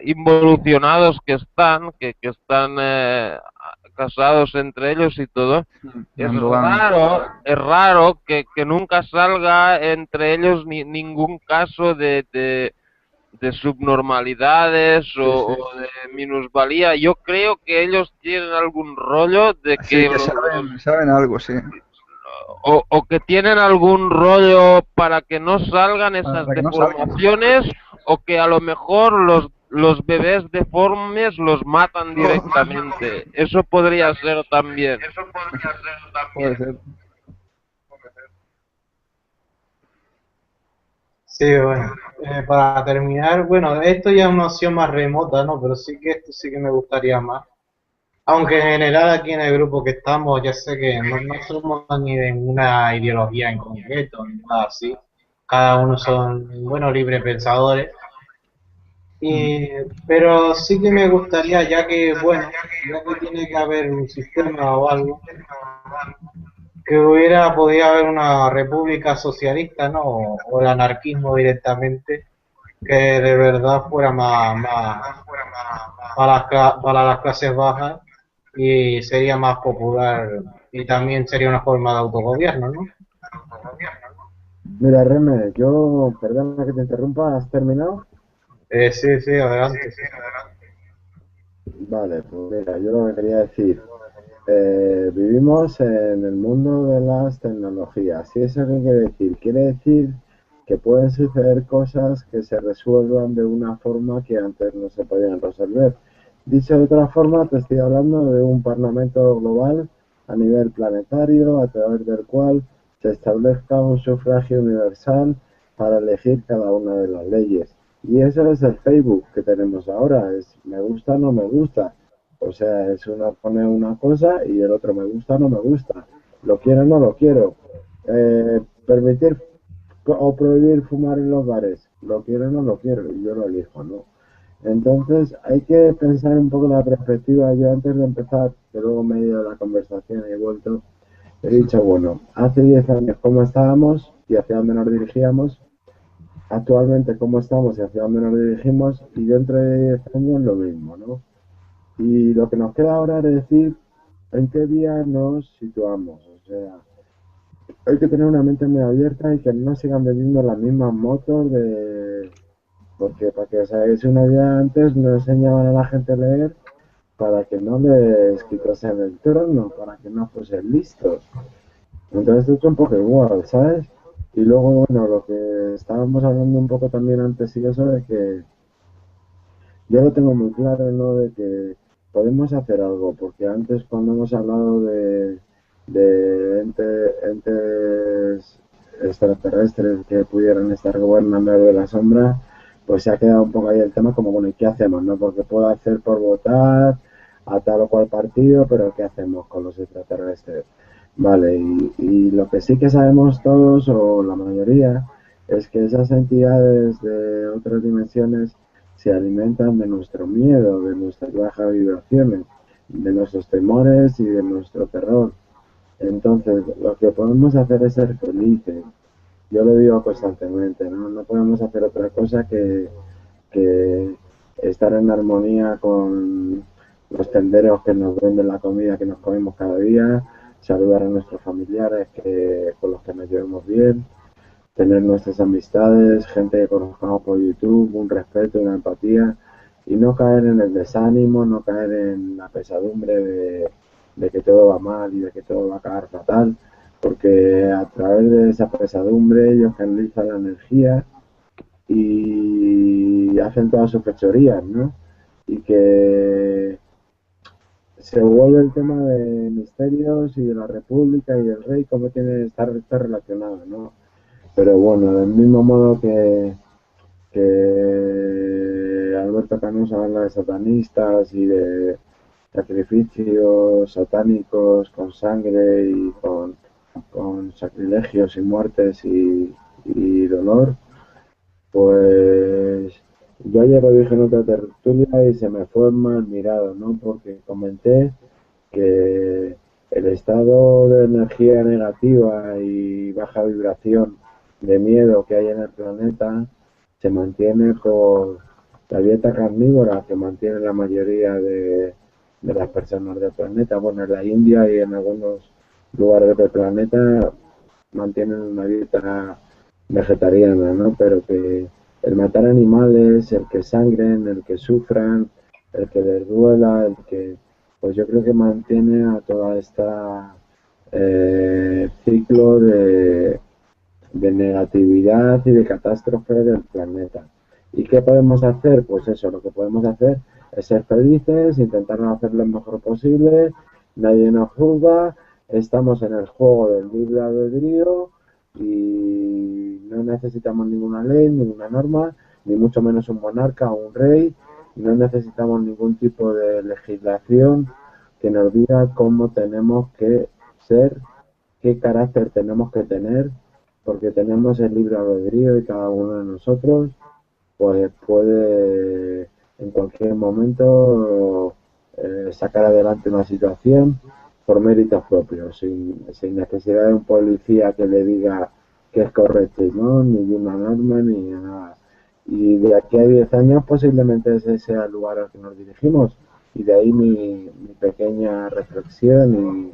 involucionados que están, que están casados entre ellos y todo, es raro que nunca salga entre ellos ningún caso de subnormalidades o de minusvalía. Yo creo que ellos tienen algún rollo de que, saben algo, sí. O que tienen algún rollo para que no salgan esas deformaciones, o que a lo mejor los bebés deformes los matan directamente. Eso podría ser también. Puede ser. Sí, bueno, para terminar, bueno, esto ya es una opción más remota, ¿no? Pero sí que esto sí que me gustaría más. Aunque en general aquí en el grupo que estamos, ya sé que no somos ni de una ideología en concreto, ni nada así. Cada uno son, bueno, libre pensadores. Pero sí que me gustaría, ya que, bueno, ya que tiene que haber un sistema o algo, que hubiera podido haber una república socialista, ¿no? O el anarquismo directamente, que de verdad fuera más para las clases bajas y sería más popular y también sería una forma de autogobierno, ¿no? Mira, Reme, yo, perdona que te interrumpa, ¿has terminado? Sí, adelante. Vale, pues mira, yo lo que quería decir, vivimos en el mundo de las tecnologías. ¿Y eso qué quiere decir? Quiere decir que pueden suceder cosas que se resuelvan de una forma que antes no se podían resolver. Dicho de otra forma, te estoy hablando de un parlamento global a nivel planetario, a través del cual se establezca un sufragio universal para elegir cada una de las leyes. Y eso es el Facebook que tenemos ahora, es me gusta, no me gusta. O sea, es uno pone una cosa y el otro me gusta, no me gusta. Lo quiero, no lo quiero. Permitir o prohibir fumar en los bares. Lo quiero, no lo quiero. Y yo lo elijo, ¿no? Entonces hay que pensar un poco la perspectiva. Yo antes de empezar, que luego me he ido de la conversación y he vuelto, he dicho, bueno, hace 10 años cómo estábamos y hacia dónde nos dirigíamos, actualmente cómo estamos y hacia dónde nos dirigimos, y dentro de 10 años lo mismo, ¿no? Y lo que nos queda ahora es decir en qué día nos situamos. O sea, hay que tener una mente muy abierta y que no sigan vendiendo las mismas motos de... Porque para que os hagáis una idea, antes no enseñaban a la gente a leer para que no les quitasen el trono, para que no fuesen listos. Entonces esto es un poco igual, ¿sabes? Y luego, bueno, lo que estábamos hablando un poco también antes y eso de que yo lo tengo muy claro, ¿no? De que podemos hacer algo, porque antes cuando hemos hablado de entes extraterrestres que pudieran estar gobernando de la sombra, pues se ha quedado un poco ahí el tema como, bueno, ¿y qué hacemos, no? Porque puedo hacer por votar a tal o cual partido, pero ¿qué hacemos con los extraterrestres? Vale, y lo que sí que sabemos todos, o la mayoría, es que esas entidades de otras dimensiones se alimentan de nuestro miedo, de nuestras bajas vibraciones, de nuestros temores y de nuestro terror. Entonces, lo que podemos hacer es ser felices. Yo lo digo constantemente, ¿no? No podemos hacer otra cosa que estar en armonía con los tenderos que nos venden la comida que nos comemos cada día, saludar a nuestros familiares con los que nos llevemos bien, tener nuestras amistades, gente que conozcamos por YouTube, un respeto, una empatía y no caer en el desánimo, no caer en la pesadumbre de que todo va mal y de que todo va a acabar fatal, porque a través de esa pesadumbre ellos canalizan la energía y hacen todas sus fechorías, ¿no? Y que se vuelve el tema de misterios y de la república y del rey, cómo tiene que estar relacionado, ¿no? Pero bueno, del mismo modo que Alberto Canusa habla de satanistas y de sacrificios satánicos con sangre y con sacrilegios y muertes y dolor, pues yo ayer lo dije en otra tertulia y se me fue mal mirado, ¿no? Porque comenté que el estado de energía negativa y baja vibración de miedo que hay en el planeta se mantiene por la dieta carnívora que mantiene la mayoría de las personas del planeta. Bueno, en la India y en algunos lugares del planeta mantienen una dieta vegetariana, ¿no? Pero que el matar animales, el que sangren, el que sufran, el que les duela, pues yo creo que mantiene a toda esta ciclo de negatividad y de catástrofe del planeta. ¿Y qué podemos hacer? Pues eso, lo que podemos hacer es ser felices, intentar hacer lo mejor posible, nadie nos juzga, estamos en el juego del libre albedrío y no necesitamos ninguna ley, ninguna norma, ni mucho menos un monarca o un rey, no necesitamos ningún tipo de legislación que nos diga cómo tenemos que ser, qué carácter tenemos que tener, porque tenemos el libre albedrío y cada uno de nosotros pues puede en cualquier momento sacar adelante una situación por méritos propios, sin necesidad de un policía que le diga que es correcto y no, ni de una norma, ni de nada. Y de aquí a 10 años posiblemente ese sea el lugar al que nos dirigimos. Y de ahí mi pequeña reflexión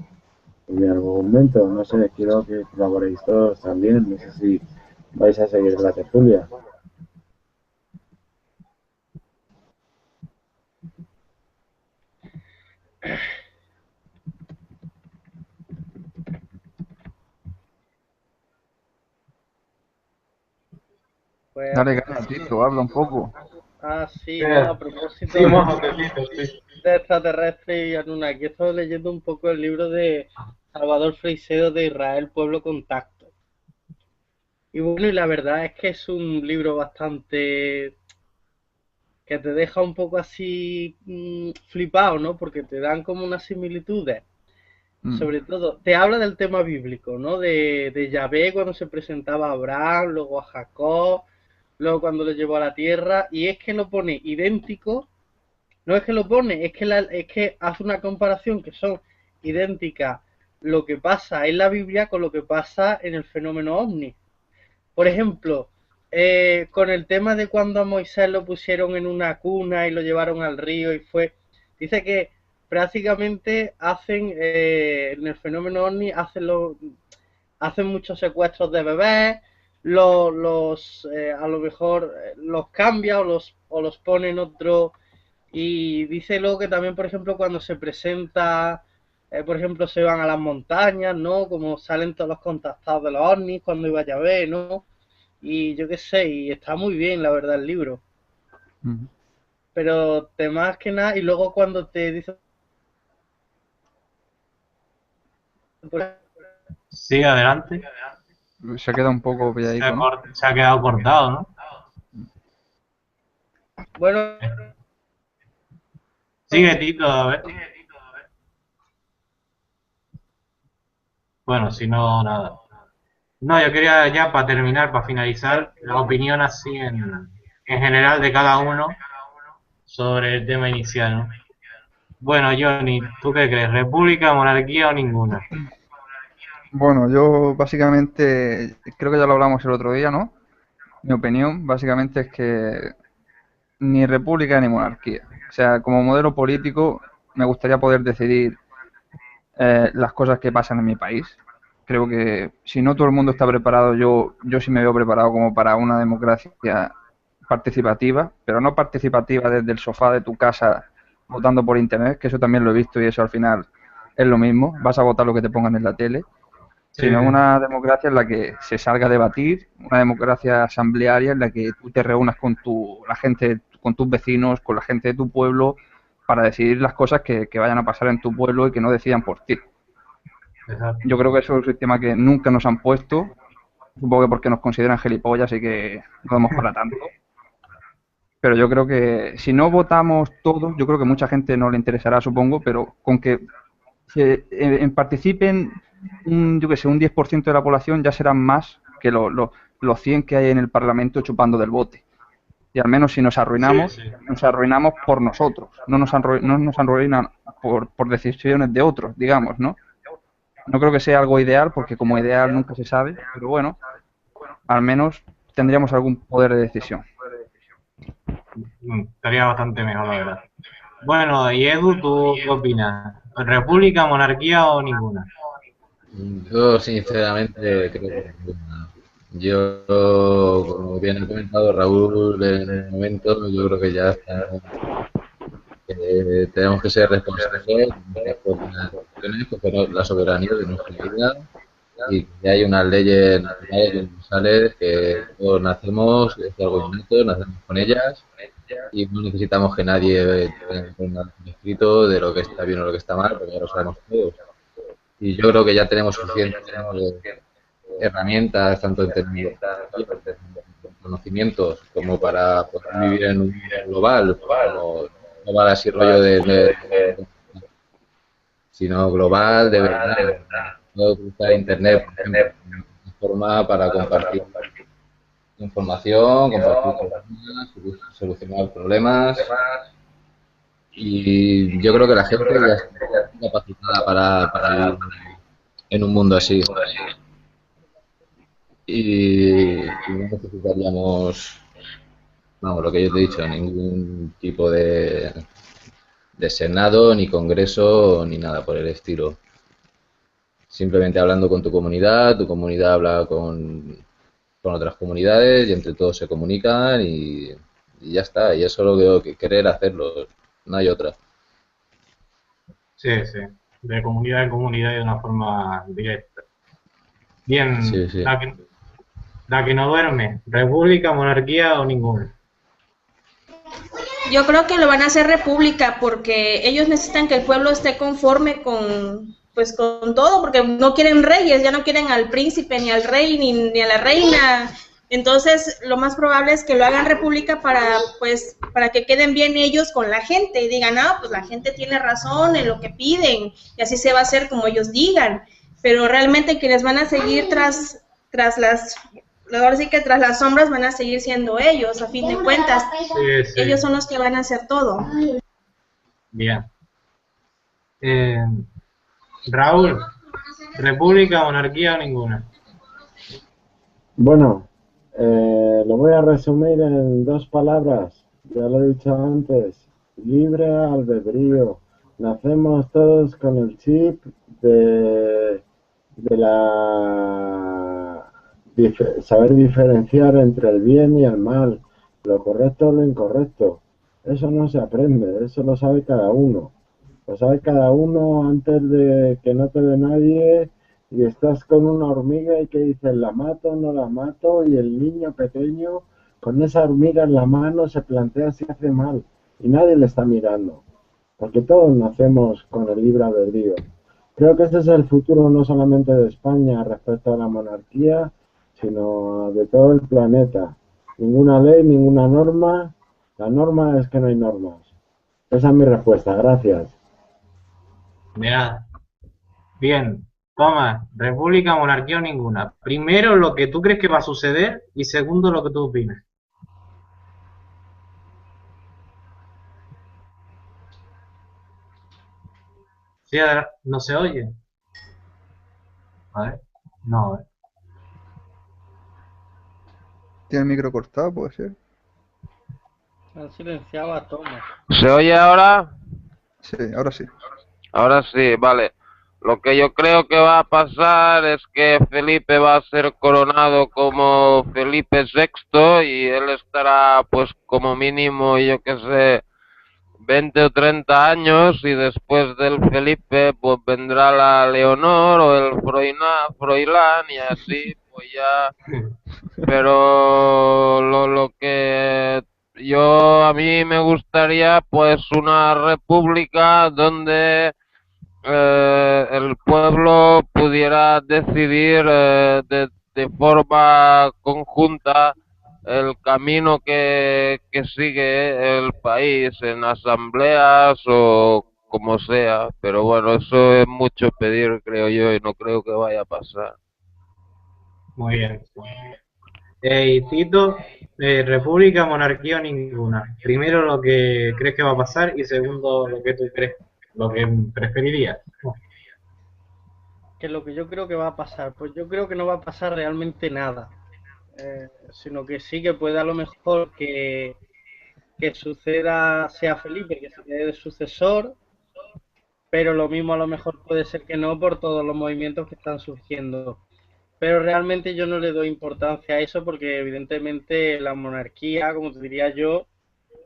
y mi argumento. No sé, quiero que colaboréis todos también. No sé si vais a seguir la tertulia. Pues Dale, caña, Tito, habla un poco. sí, no, a propósito Sí, mojo, Tito, sí. de extraterrestres y Anunnaki, he estado leyendo un poco el libro de Salvador Freixedo de Israel, Pueblo Contacto. Y bueno, y la verdad es que es un libro bastante que te deja un poco así flipado, ¿no? Porque te dan como unas similitudes. Sobre todo, te habla del tema bíblico, ¿no? De Yahvé cuando se presentaba a Abraham, luego a Jacob, luego cuando lo llevó a la tierra, y es que lo pone idéntico, no es que lo pone, es que hace una comparación que son idénticas lo que pasa en la Biblia con lo que pasa en el fenómeno ovni. Por ejemplo, con el tema de cuando a Moisés lo pusieron en una cuna y lo llevaron al río y dice que prácticamente hacen, en el fenómeno ovni, hacen muchos secuestros de bebés, a lo mejor los cambia o los pone en otro. Y dice luego que también, por ejemplo, cuando se presenta, por ejemplo, se van a las montañas, ¿no? Como salen todos los contactados de los ovnis cuando iba a ver, ¿no? Y yo qué sé, y está muy bien, la verdad, el libro. Pero más que nada, y luego cuando te dice... Sí, adelante. Se ha quedado un poco pilladito, ¿no? Se ha quedado cortado, ¿no? Bueno... Sigue, Tito, a ver. Bueno, si no, nada. No, yo quería ya para terminar, para finalizar, la opinión así en general de cada uno sobre el tema inicial, ¿no? Bueno, Johnny, ¿tú qué crees? ¿República, monarquía o ninguna? Bueno, yo básicamente, creo que ya lo hablamos el otro día, ¿no? Mi opinión básicamente es que ni república ni monarquía. O sea, como modelo político me gustaría poder decidir las cosas que pasan en mi país. Creo que si no todo el mundo está preparado, yo sí me veo preparado como para una democracia participativa, pero no participativa desde el sofá de tu casa votando por internet, que eso también lo he visto y eso al final es lo mismo, vas a votar lo que te pongan en la tele, Sí, sino una democracia en la que se salga a debatir, una democracia asamblearia en la que tú te reúnas con la gente, con tus vecinos, con la gente de tu pueblo, para decidir las cosas que vayan a pasar en tu pueblo y que no decidan por ti. exacto. Yo creo que eso es un sistema que nunca nos han puesto, supongo que porque nos consideran gilipollas y que no damos para tanto. Pero yo creo que si no votamos todos, yo creo que mucha gente no le interesará, supongo, pero con que participen yo que sé, un 10% de la población ya serán más que los 100 que hay en el Parlamento chupando del bote. Y al menos si Sí, sí. nos arruinamos por nosotros, no nos arruinan por decisiones de otros, digamos, ¿no? No creo que sea algo ideal, porque como ideal nunca se sabe, pero bueno, al menos tendríamos algún poder de decisión. Estaría bastante mejor, la verdad. Bueno, y Edu, ¿tú qué opinas? ¿República, monarquía o ninguna? Yo sinceramente creo que ninguna. Yo, como bien ha comentado Raúl en el momento, yo creo que ya tenemos que ser responsables de nuestras propias decisiones, coger la soberanía de nuestra vida y que hay unas leyes naturales y universales que todos nacemos, es algo innato, nacemos con ellas y no necesitamos que nadie tenga nada escrito de lo que está bien o lo que está mal, porque ya lo sabemos todos. Y yo creo que ya tenemos suficientes herramientas, tanto en conocimientos, como para poder vivir en un mundo global, como no va así rollo sino global, de verdad. Puedo utilizar Internet, por ejemplo, como una forma para compartir información, compartir problemas, solucionar problemas. Y yo creo que la gente ya está capacitada para vivir en un mundo así. Y no necesitaríamos, vamos, lo que yo te he dicho, ningún tipo de Senado, ni Congreso, ni nada por el estilo. Simplemente hablando con tu comunidad habla con otras comunidades y entre todos se comunican y ya está. Y eso es lo que querer hacerlo, no hay otra. Sí, sí. De comunidad en comunidad y de una forma directa. Bien, Sí, sí. la que no duerme, república, monarquía o ninguna. Yo creo que lo van a hacer república porque ellos necesitan que el pueblo esté conforme pues con todo, porque no quieren reyes, ya no quieren al príncipe, ni al rey, ni a la reina. Entonces, lo más probable es que lo hagan república para que queden bien ellos con la gente y digan, ah, pues la gente tiene razón en lo que piden y así se va a hacer como ellos digan. Pero realmente quienes van a seguir ahora sí que tras las sombras van a seguir siendo ellos, a fin de cuentas. Sí, sí. Ellos son los que van a hacer todo. Bien. Raúl, república, monarquía o ninguna. Bueno, lo voy a resumir en dos palabras. Ya lo he dicho antes. Libre albedrío. Nacemos todos con el chip de saber diferenciar entre el bien y el mal, lo correcto o lo incorrecto. Eso no se aprende, eso lo sabe cada uno. Lo sabe cada uno antes de que no te ve nadie y estás con una hormiga y que dices, la mato o no la mato, y el niño pequeño con esa hormiga en la mano se plantea si hace mal y nadie le está mirando, porque todos nacemos con el libre albedrío. Creo que este es el futuro no solamente de España respecto a la monarquía, sino de todo el planeta. Ninguna ley, ninguna norma. La norma es que no hay normas. Esa es mi respuesta. Gracias. Mira, bien. Toma, república, monarquía o ninguna. Primero, lo que tú crees que va a suceder y segundo, lo que tú opinas. Sí, no se oye. A ver. No, a ver. Tiene el micro cortado, puede ser. Han silenciado a Thomas. ¿Se oye ahora? Sí, ahora sí. Ahora sí, vale. Lo que yo creo que va a pasar es que Felipe va a ser coronado como Felipe VI y él estará pues como mínimo, yo qué sé, 20 o 30 años y después del Felipe pues vendrá la Leonor o el Froilán y así pues ya. Pero lo que a mí me gustaría pues una república donde el pueblo pudiera decidir de forma conjunta el camino que sigue el país en asambleas o como sea, pero bueno, eso es mucho pedir, creo yo, y no creo que vaya a pasar. Muy bien. Y Tito, república, monarquía o ninguna. Primero lo que crees que va a pasar y segundo lo que tú crees, lo que preferirías. ¿Qué es lo que yo creo que va a pasar? Pues yo creo que no va a pasar realmente nada, sino que sí que puede a lo mejor que suceda, sea Felipe, que se quede de sucesor, pero lo mismo a lo mejor puede ser que no por todos los movimientos que están surgiendo. Pero realmente yo no le doy importancia a eso porque evidentemente la monarquía, como te diría yo,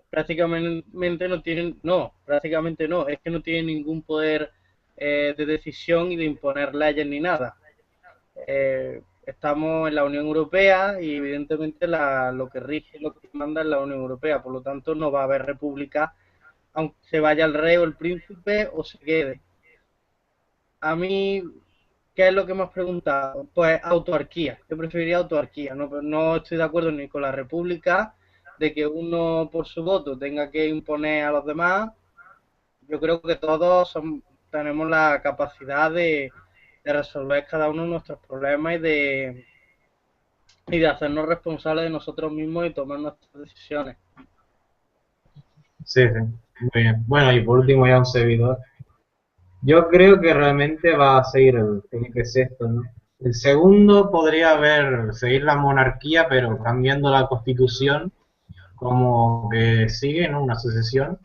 prácticamente no tienen, no, prácticamente no, es que no tienen ningún poder de decisión y de imponer leyes ni nada. Estamos en la Unión Europea y evidentemente lo que rige, lo que manda es la Unión Europea, por lo tanto no va a haber república aunque se vaya el rey o el príncipe o se quede. A mí, ¿qué es lo que me has preguntado? Pues autarquía, yo preferiría autarquía, no estoy de acuerdo ni con la república de que uno por su voto tenga que imponer a los demás. Yo creo que tenemos la capacidad de resolver cada uno nuestros problemas y de hacernos responsables de nosotros mismos y tomar nuestras decisiones. Sí, sí, muy bien. Bueno, y por último ya un servidor. Yo creo que realmente va a seguir el Felipe VI, ¿no? El segundo podría seguir la monarquía, pero cambiando la constitución, como que sigue, ¿no? Una sucesión.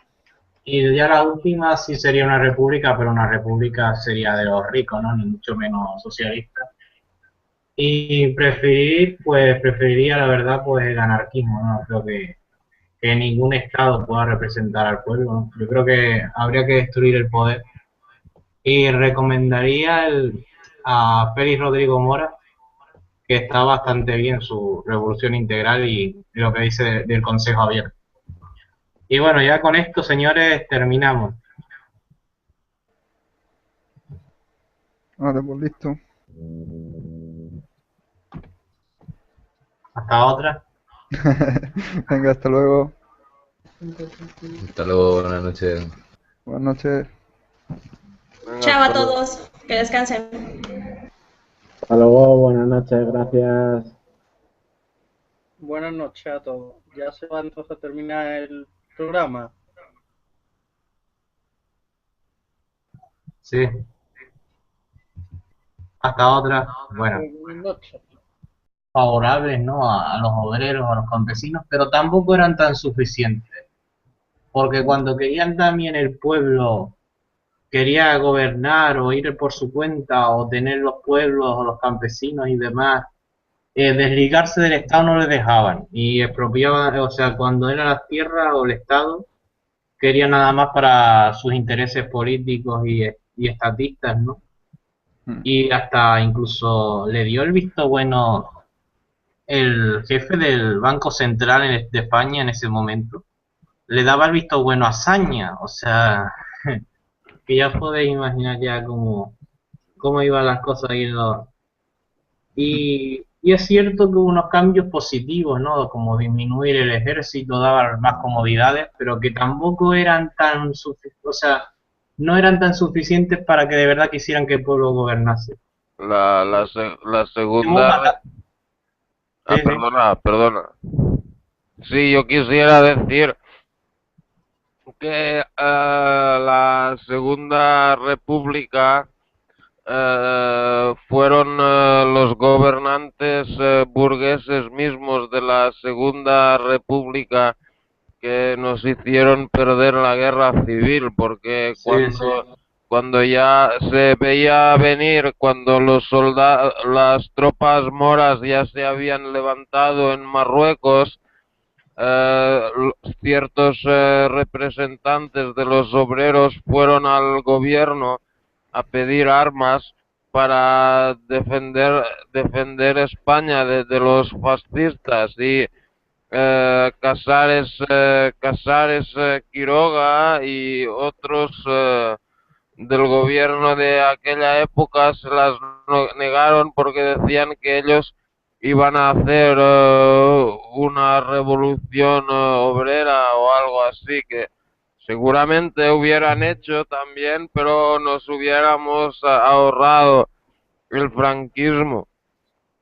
Y ya la última sí sería una república, pero una república sería de los ricos, ¿no? Ni mucho menos socialista. Y preferiría la verdad, pues el anarquismo, ¿no? Creo que ningún Estado pueda representar al pueblo, ¿no? Yo creo que habría que destruir el poder. Y recomendaría a Félix Rodrigo Mora, que está bastante bien su revolución integral y lo que dice del Consejo Abierto. Y bueno, ya con esto, señores, terminamos. Vale, pues listo. Hasta otra. Venga, hasta luego. Hasta luego, buenas noches. Buenas noches. Venga, Chao a hasta luego. todos, que descansen. Hasta luego, buenas noches, gracias. Buenas noches a todos. Ya se va entonces a terminar el programa. Sí. Hasta otra. Bueno, Buenas noches. favorables, ¿no? A los obreros, a los campesinos, pero tampoco eran tan suficientes. Porque cuando querían también el pueblo, quería gobernar o ir por su cuenta o tener los pueblos o los campesinos y demás, desligarse del Estado no les dejaban y expropiaban, o sea, cuando eran las tierras o el Estado, querían nada más para sus intereses políticos y estatistas, ¿no? Mm. Y hasta incluso le dio el visto bueno el jefe del Banco Central de España en ese momento. Le daba el visto bueno a Saña, o sea, que ya podéis imaginar ya cómo iban las cosas ahí. Y es cierto que hubo unos cambios positivos, ¿no? Como disminuir el ejército, dar más comodidades, pero que tampoco eran o sea, no eran tan suficientes para que de verdad quisieran que el pueblo gobernase. La Hemos segunda... matado- Sí, sí. perdona. Sí, yo quisiera decir que la Segunda República fueron los gobernantes burgueses mismos de la Segunda República que nos hicieron perder la guerra civil, porque Sí, sí. cuando ya se veía venir, cuando las tropas moras ya se habían levantado en Marruecos, ciertos representantes de los obreros fueron al gobierno a pedir armas para defender España de los fascistas y Casares Quiroga y otros del gobierno de aquella época se las negaron porque decían que ellos iban a hacer una revolución obrera o algo así, que seguramente hubieran hecho también, pero nos hubiéramos ahorrado el franquismo.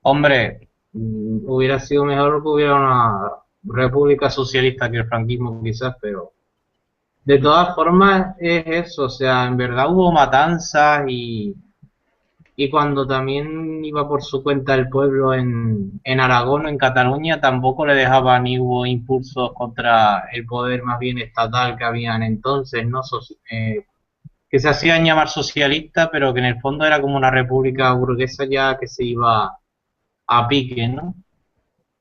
Hombre, hubiera sido mejor que hubiera una república socialista que el franquismo quizás, pero de todas formas es eso, o sea, en verdad hubo matanzas y cuando también iba por su cuenta el pueblo en Aragón o en Cataluña tampoco le dejaban ni hubo impulsos contra el poder más bien estatal que habían entonces, ¿no? Que se hacían llamar socialistas, pero que en el fondo era como una república burguesa ya que se iba a pique, ¿no?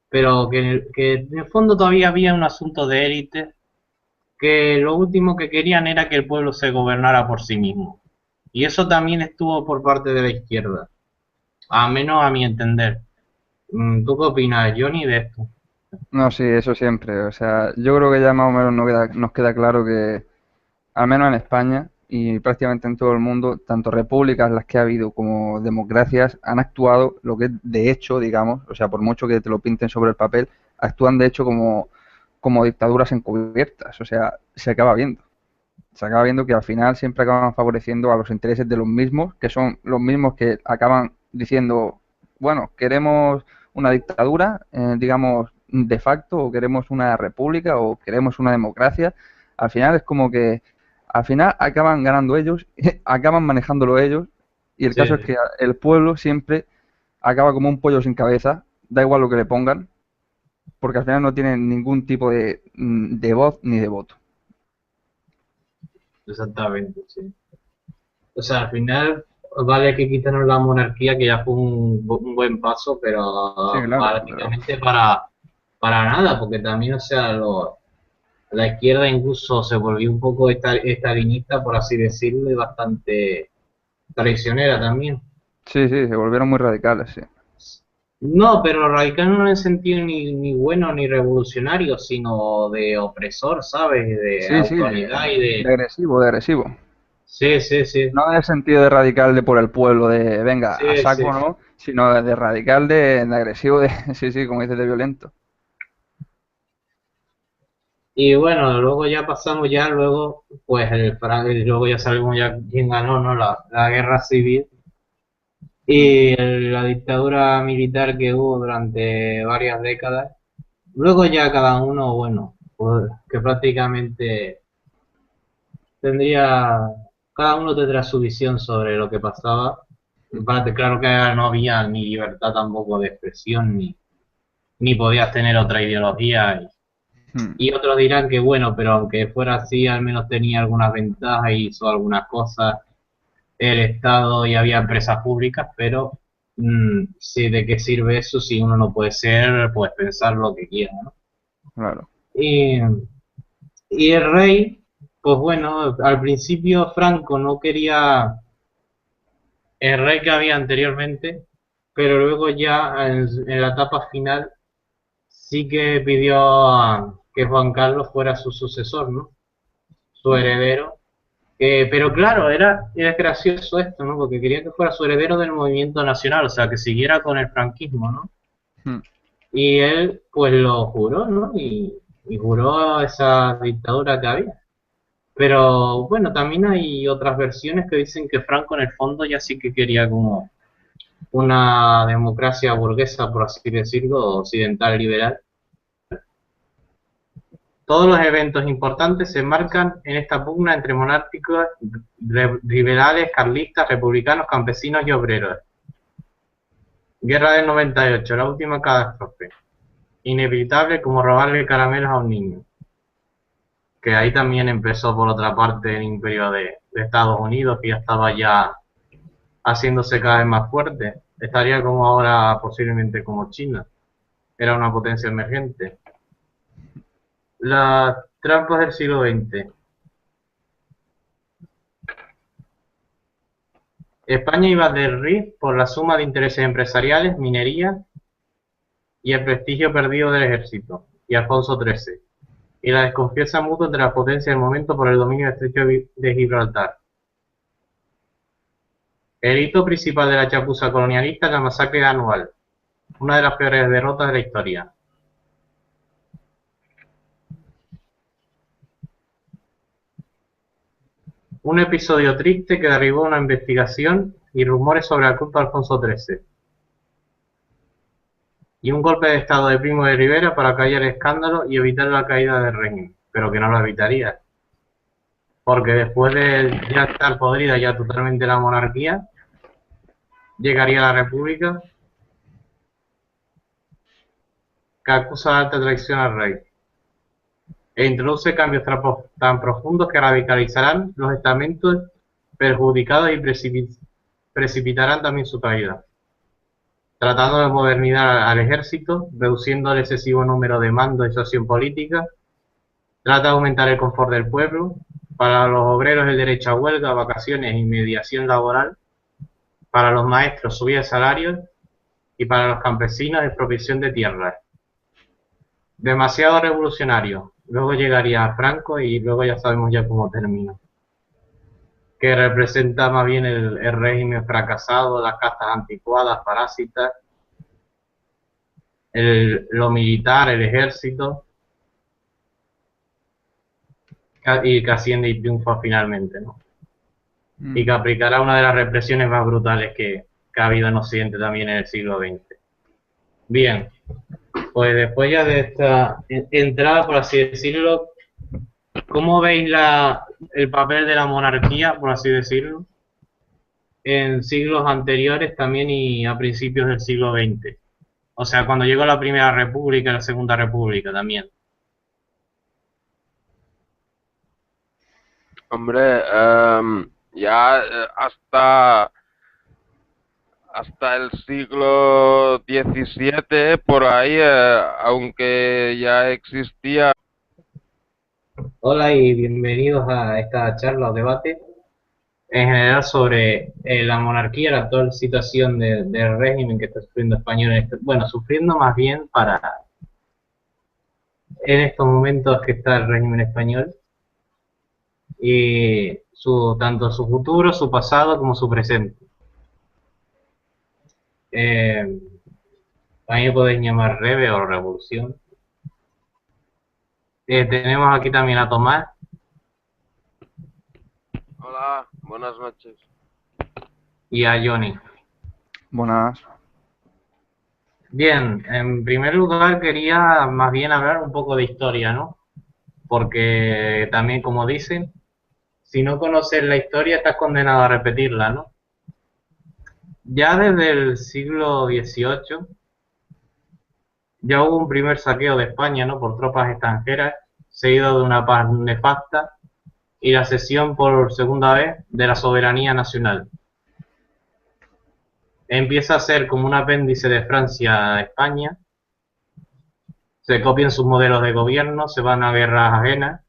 Pero que en el fondo todavía había un asunto de élite que lo último que querían era que el pueblo se gobernara por sí mismo. Y eso también estuvo por parte de la izquierda, a menos a mi entender. ¿Tú qué opinas, Johnny, de esto? No, sí, eso siempre. O sea, yo creo que ya más o menos nos queda claro que, al menos en España y prácticamente en todo el mundo, tanto repúblicas las que ha habido como democracias han actuado lo que es de hecho, digamos, o sea, por mucho que te lo pinten sobre el papel, actúan de hecho como dictaduras encubiertas. O sea, se acaba viendo. Se acaba viendo que al final siempre acaban favoreciendo a los intereses de los mismos, que son los mismos que acaban diciendo, bueno, queremos una dictadura, digamos, de facto, o queremos una república, o queremos una democracia. Al final es como que, al final acaban ganando ellos, acaban manejándolo ellos, y el Sí, caso es que el pueblo siempre acaba como un pollo sin cabeza, da igual lo que le pongan, porque al final no tienen ningún tipo de voz ni de voto. exactamente, sí. O sea, al final vale que quitaron la monarquía, que ya fue un buen paso, Sí, pero claro, pero prácticamente para nada, porque también, o sea, la izquierda incluso se volvió un poco estalinista, por así decirlo, y bastante traicionera también. sí, sí, se volvieron muy radicales, sí. No, pero radical no en el sentido ni bueno ni revolucionario, sino de opresor, ¿sabes? De Sí, sí, autoridad y de de... agresivo, de agresivo. Sí, sí, sí, No en el sentido de radical de por el pueblo, de venga, a sí, sí. saco, ¿no? Sino de radical de agresivo, de sí, sí, como dices, de violento. Y bueno, luego ya pasamos ya, luego, pues luego ya sabemos ya quién ganó, ¿no? La guerra civil y la dictadura militar que hubo durante varias décadas. Luego ya cada uno, bueno, pues que prácticamente cada uno tendrá su visión sobre lo que pasaba. Claro que no había ni libertad tampoco de expresión, ni podías tener otra ideología. Hmm, Y otros dirán que bueno, pero aunque fuera así, al menos tenía algunas ventajas y hizo algunas cosas el Estado y había empresas públicas, pero sí, ¿de qué sirve eso si uno no puede ser, pues pensar lo que quiera, ¿no? claro. Y, y el rey, pues bueno, al principio Franco no quería el rey que había anteriormente, pero luego ya en la etapa final sí que pidió que Juan Carlos fuera su sucesor, ¿no? Su heredero. Pero claro, era gracioso esto, ¿no? Porque quería que fuera su heredero del movimiento nacional, o sea, que siguiera con el franquismo, ¿no? Hmm, Y él, pues lo juró, ¿no? Y juró esa dictadura que había. Pero bueno, también hay otras versiones que dicen que Franco en el fondo ya sí que quería como una democracia burguesa, por así decirlo, occidental liberal. Todos los eventos importantes se enmarcan en esta pugna entre monárquicos, liberales, carlistas, republicanos, campesinos y obreros. Guerra del 98, la última catástrofe. Inevitable como robarle caramelos a un niño. Que ahí también empezó por otra parte el imperio de Estados Unidos, que ya estaba ya haciéndose cada vez más fuerte. Estaría como ahora posiblemente como China. Era una potencia emergente. Las trampas del siglo XX. España iba del RIF por la suma de intereses empresariales, minería y el prestigio perdido del ejército, y Alfonso XIII, y la desconfianza mutua entre las potencias del momento por el dominio del estrecho de Gibraltar. El hito principal de la chapuza colonialista es la masacre de Anual, una de las peores derrotas de la historia. Un episodio triste que derribó una investigación y rumores sobre la culpa de Alfonso XIII. Y un golpe de estado de Primo de Rivera para callar el escándalo y evitar la caída del régimen, pero que no lo evitaría. Porque después de ya estar podrida ya totalmente la monarquía, llegaría la república que acusa de alta traición al rey e introduce cambios tan profundos que radicalizarán los estamentos perjudicados y precipitarán también su caída. Tratando de modernizar al ejército, reduciendo el excesivo número de mandos y acción política, trata de aumentar el confort del pueblo, para los obreros el derecho a huelga, vacaciones y mediación laboral, para los maestros subida de salarios y para los campesinos expropiación de tierras. Demasiado revolucionario. Luego llegaría Franco y luego ya sabemos ya cómo termina. Que representa más bien el régimen fracasado, las castas anticuadas, parásitas, lo militar, el ejército, y que asciende y triunfa finalmente, ¿no? Y que aplicará una de las represiones más brutales que ha habido en Occidente también en el siglo XX. Bien, pues después ya de esta entrada, por así decirlo, ¿cómo veis el papel de la monarquía, por así decirlo, en siglos anteriores también y a principios del siglo XX? O sea, cuando llegó la Primera República y la Segunda República también. Hombre, ya hasta el siglo XVII, por ahí, aunque ya existía. Hola y bienvenidos a esta charla o debate en general sobre la monarquía, la actual situación del régimen que está sufriendo España, bueno, sufriendo más bien en estos momentos que está el régimen español, y tanto su futuro, su pasado como su presente. A mí me podéis llamar Rebe o Revolución. Tenemos aquí también a Tomás. Hola, buenas noches. Y a Johnny. Buenas. Bien, en primer lugar quería más bien hablar un poco de historia, ¿no? Porque también, como dicen, si no conoces la historia estás condenado a repetirla, ¿no? Ya desde el siglo XVIII ya hubo un primer saqueo de España, ¿no? Por tropas extranjeras, seguido de una paz nefasta y la cesión por segunda vez de la soberanía nacional. Empieza a ser como un apéndice de Francia a España, se copian sus modelos de gobierno, se van a guerras ajenas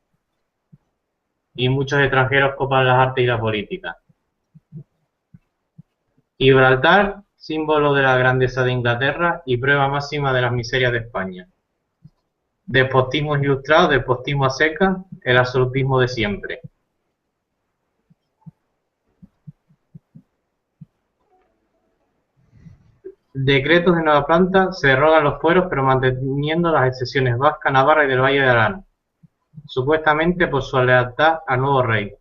y muchos extranjeros copan las artes y la política. Gibraltar, símbolo de la grandeza de Inglaterra y prueba máxima de las miserias de España. Despotismo ilustrado, despotismo a seca, el absolutismo de siempre. Decretos de nueva planta, se derogan los fueros pero manteniendo las excepciones vasca, navarra y del Valle de Arán, supuestamente por su lealtad al nuevo rey.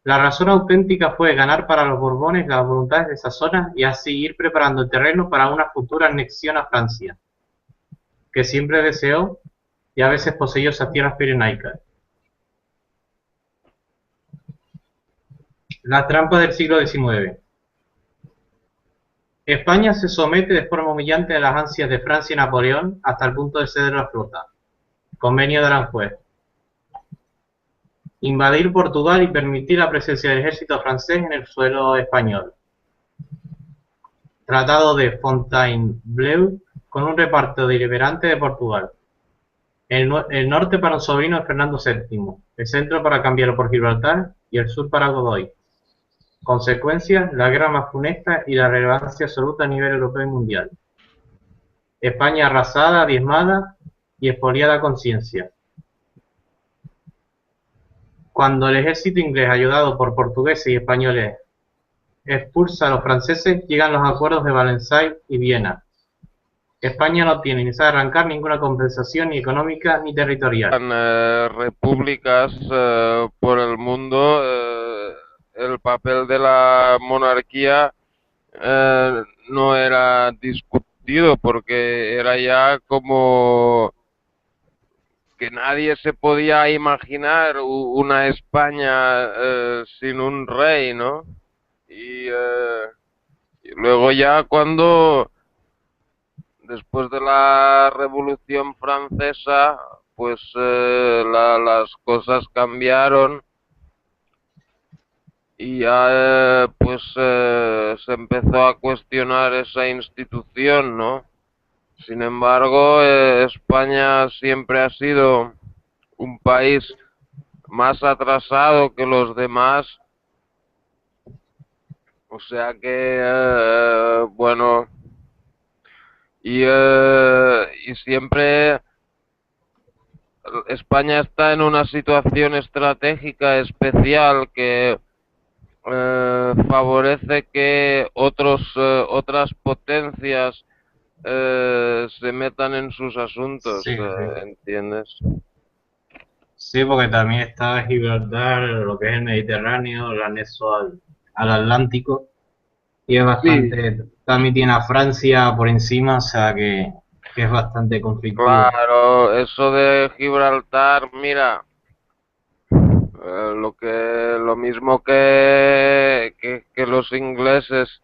La razón auténtica fue ganar para los Borbones las voluntades de esa zona y así ir preparando el terreno para una futura anexión a Francia, que siempre deseó y y a veces poseyó esas tierras pirenaicas. Las trampas del siglo XIX. España se somete de forma humillante a las ansias de Francia y Napoleón hasta el punto de ceder la flota. Convenio de Aranjuez. Invadir Portugal y permitir la presencia del ejército francés en el suelo español. Tratado de Fontainebleau con un reparto deliberante de Portugal. El norte para un sobrino de Fernando VII, el centro para cambiarlo por Gibraltar y el sur para Godoy. Consecuencias: la guerra más funesta y la relevancia absoluta a nivel europeo y mundial. España arrasada, diezmada y expoliada a conciencia. Cuando el ejército inglés, ayudado por portugueses y españoles, expulsa a los franceses, llegan los acuerdos de Valenciennes y Viena. España no tiene ni sabe arrancar ninguna compensación ni económica ni territorial. Repúblicas por el mundo, el papel de la monarquía no era discutido porque era ya como que nadie se podía imaginar una España sin un rey, ¿no? Y luego ya cuando, después de la Revolución Francesa, pues las cosas cambiaron y ya pues se empezó a cuestionar esa institución, ¿no? Sin embargo, España siempre ha sido un país más atrasado que los demás, o sea que, bueno, y siempre España está en una situación estratégica especial que favorece que otras potencias se metan en sus asuntos, Sí, sí. ¿entiendes? Sí, porque también está Gibraltar, lo que es el Mediterráneo, el anexo al Atlántico, y es bastante, también tiene a Francia por encima, o sea que es bastante conflictivo. Claro, eso de Gibraltar, mira, lo mismo que los ingleses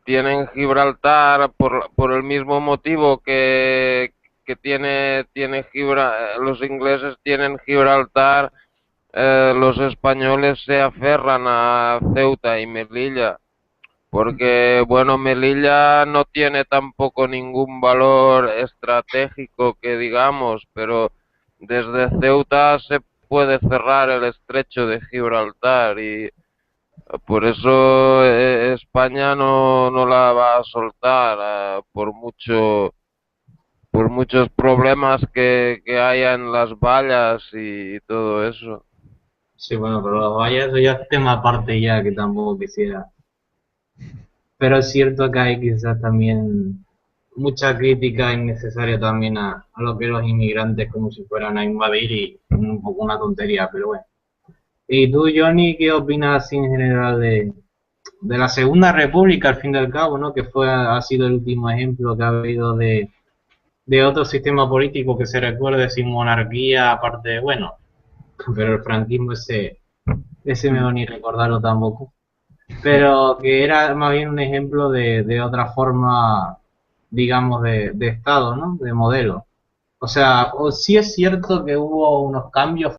tienen Gibraltar por el mismo motivo que los ingleses tienen Gibraltar, los españoles se aferran a Ceuta y Melilla, porque bueno, Melilla no tiene tampoco ningún valor estratégico que digamos, pero desde Ceuta se puede cerrar el estrecho de Gibraltar y por eso España no la va a soltar por muchos problemas que haya en las vallas y todo eso. Sí, bueno, pero vaya, eso ya es tema aparte ya que tampoco quisiera. Pero es cierto que hay quizás también mucha crítica innecesaria también a lo que los inmigrantes como si fueran a invadir y un poco una tontería, pero bueno. ¿Y tú, Johnny, qué opinas así en general de la Segunda República, al fin y al cabo, ¿no? Que ha sido el último ejemplo que ha habido de otro sistema político que se recuerde sin monarquía, aparte de, bueno, pero el franquismo ese me va ni recordarlo tampoco. Pero que era más bien un ejemplo de otra forma, digamos, de Estado, ¿no? De modelo. O sea, sí es cierto que hubo unos cambios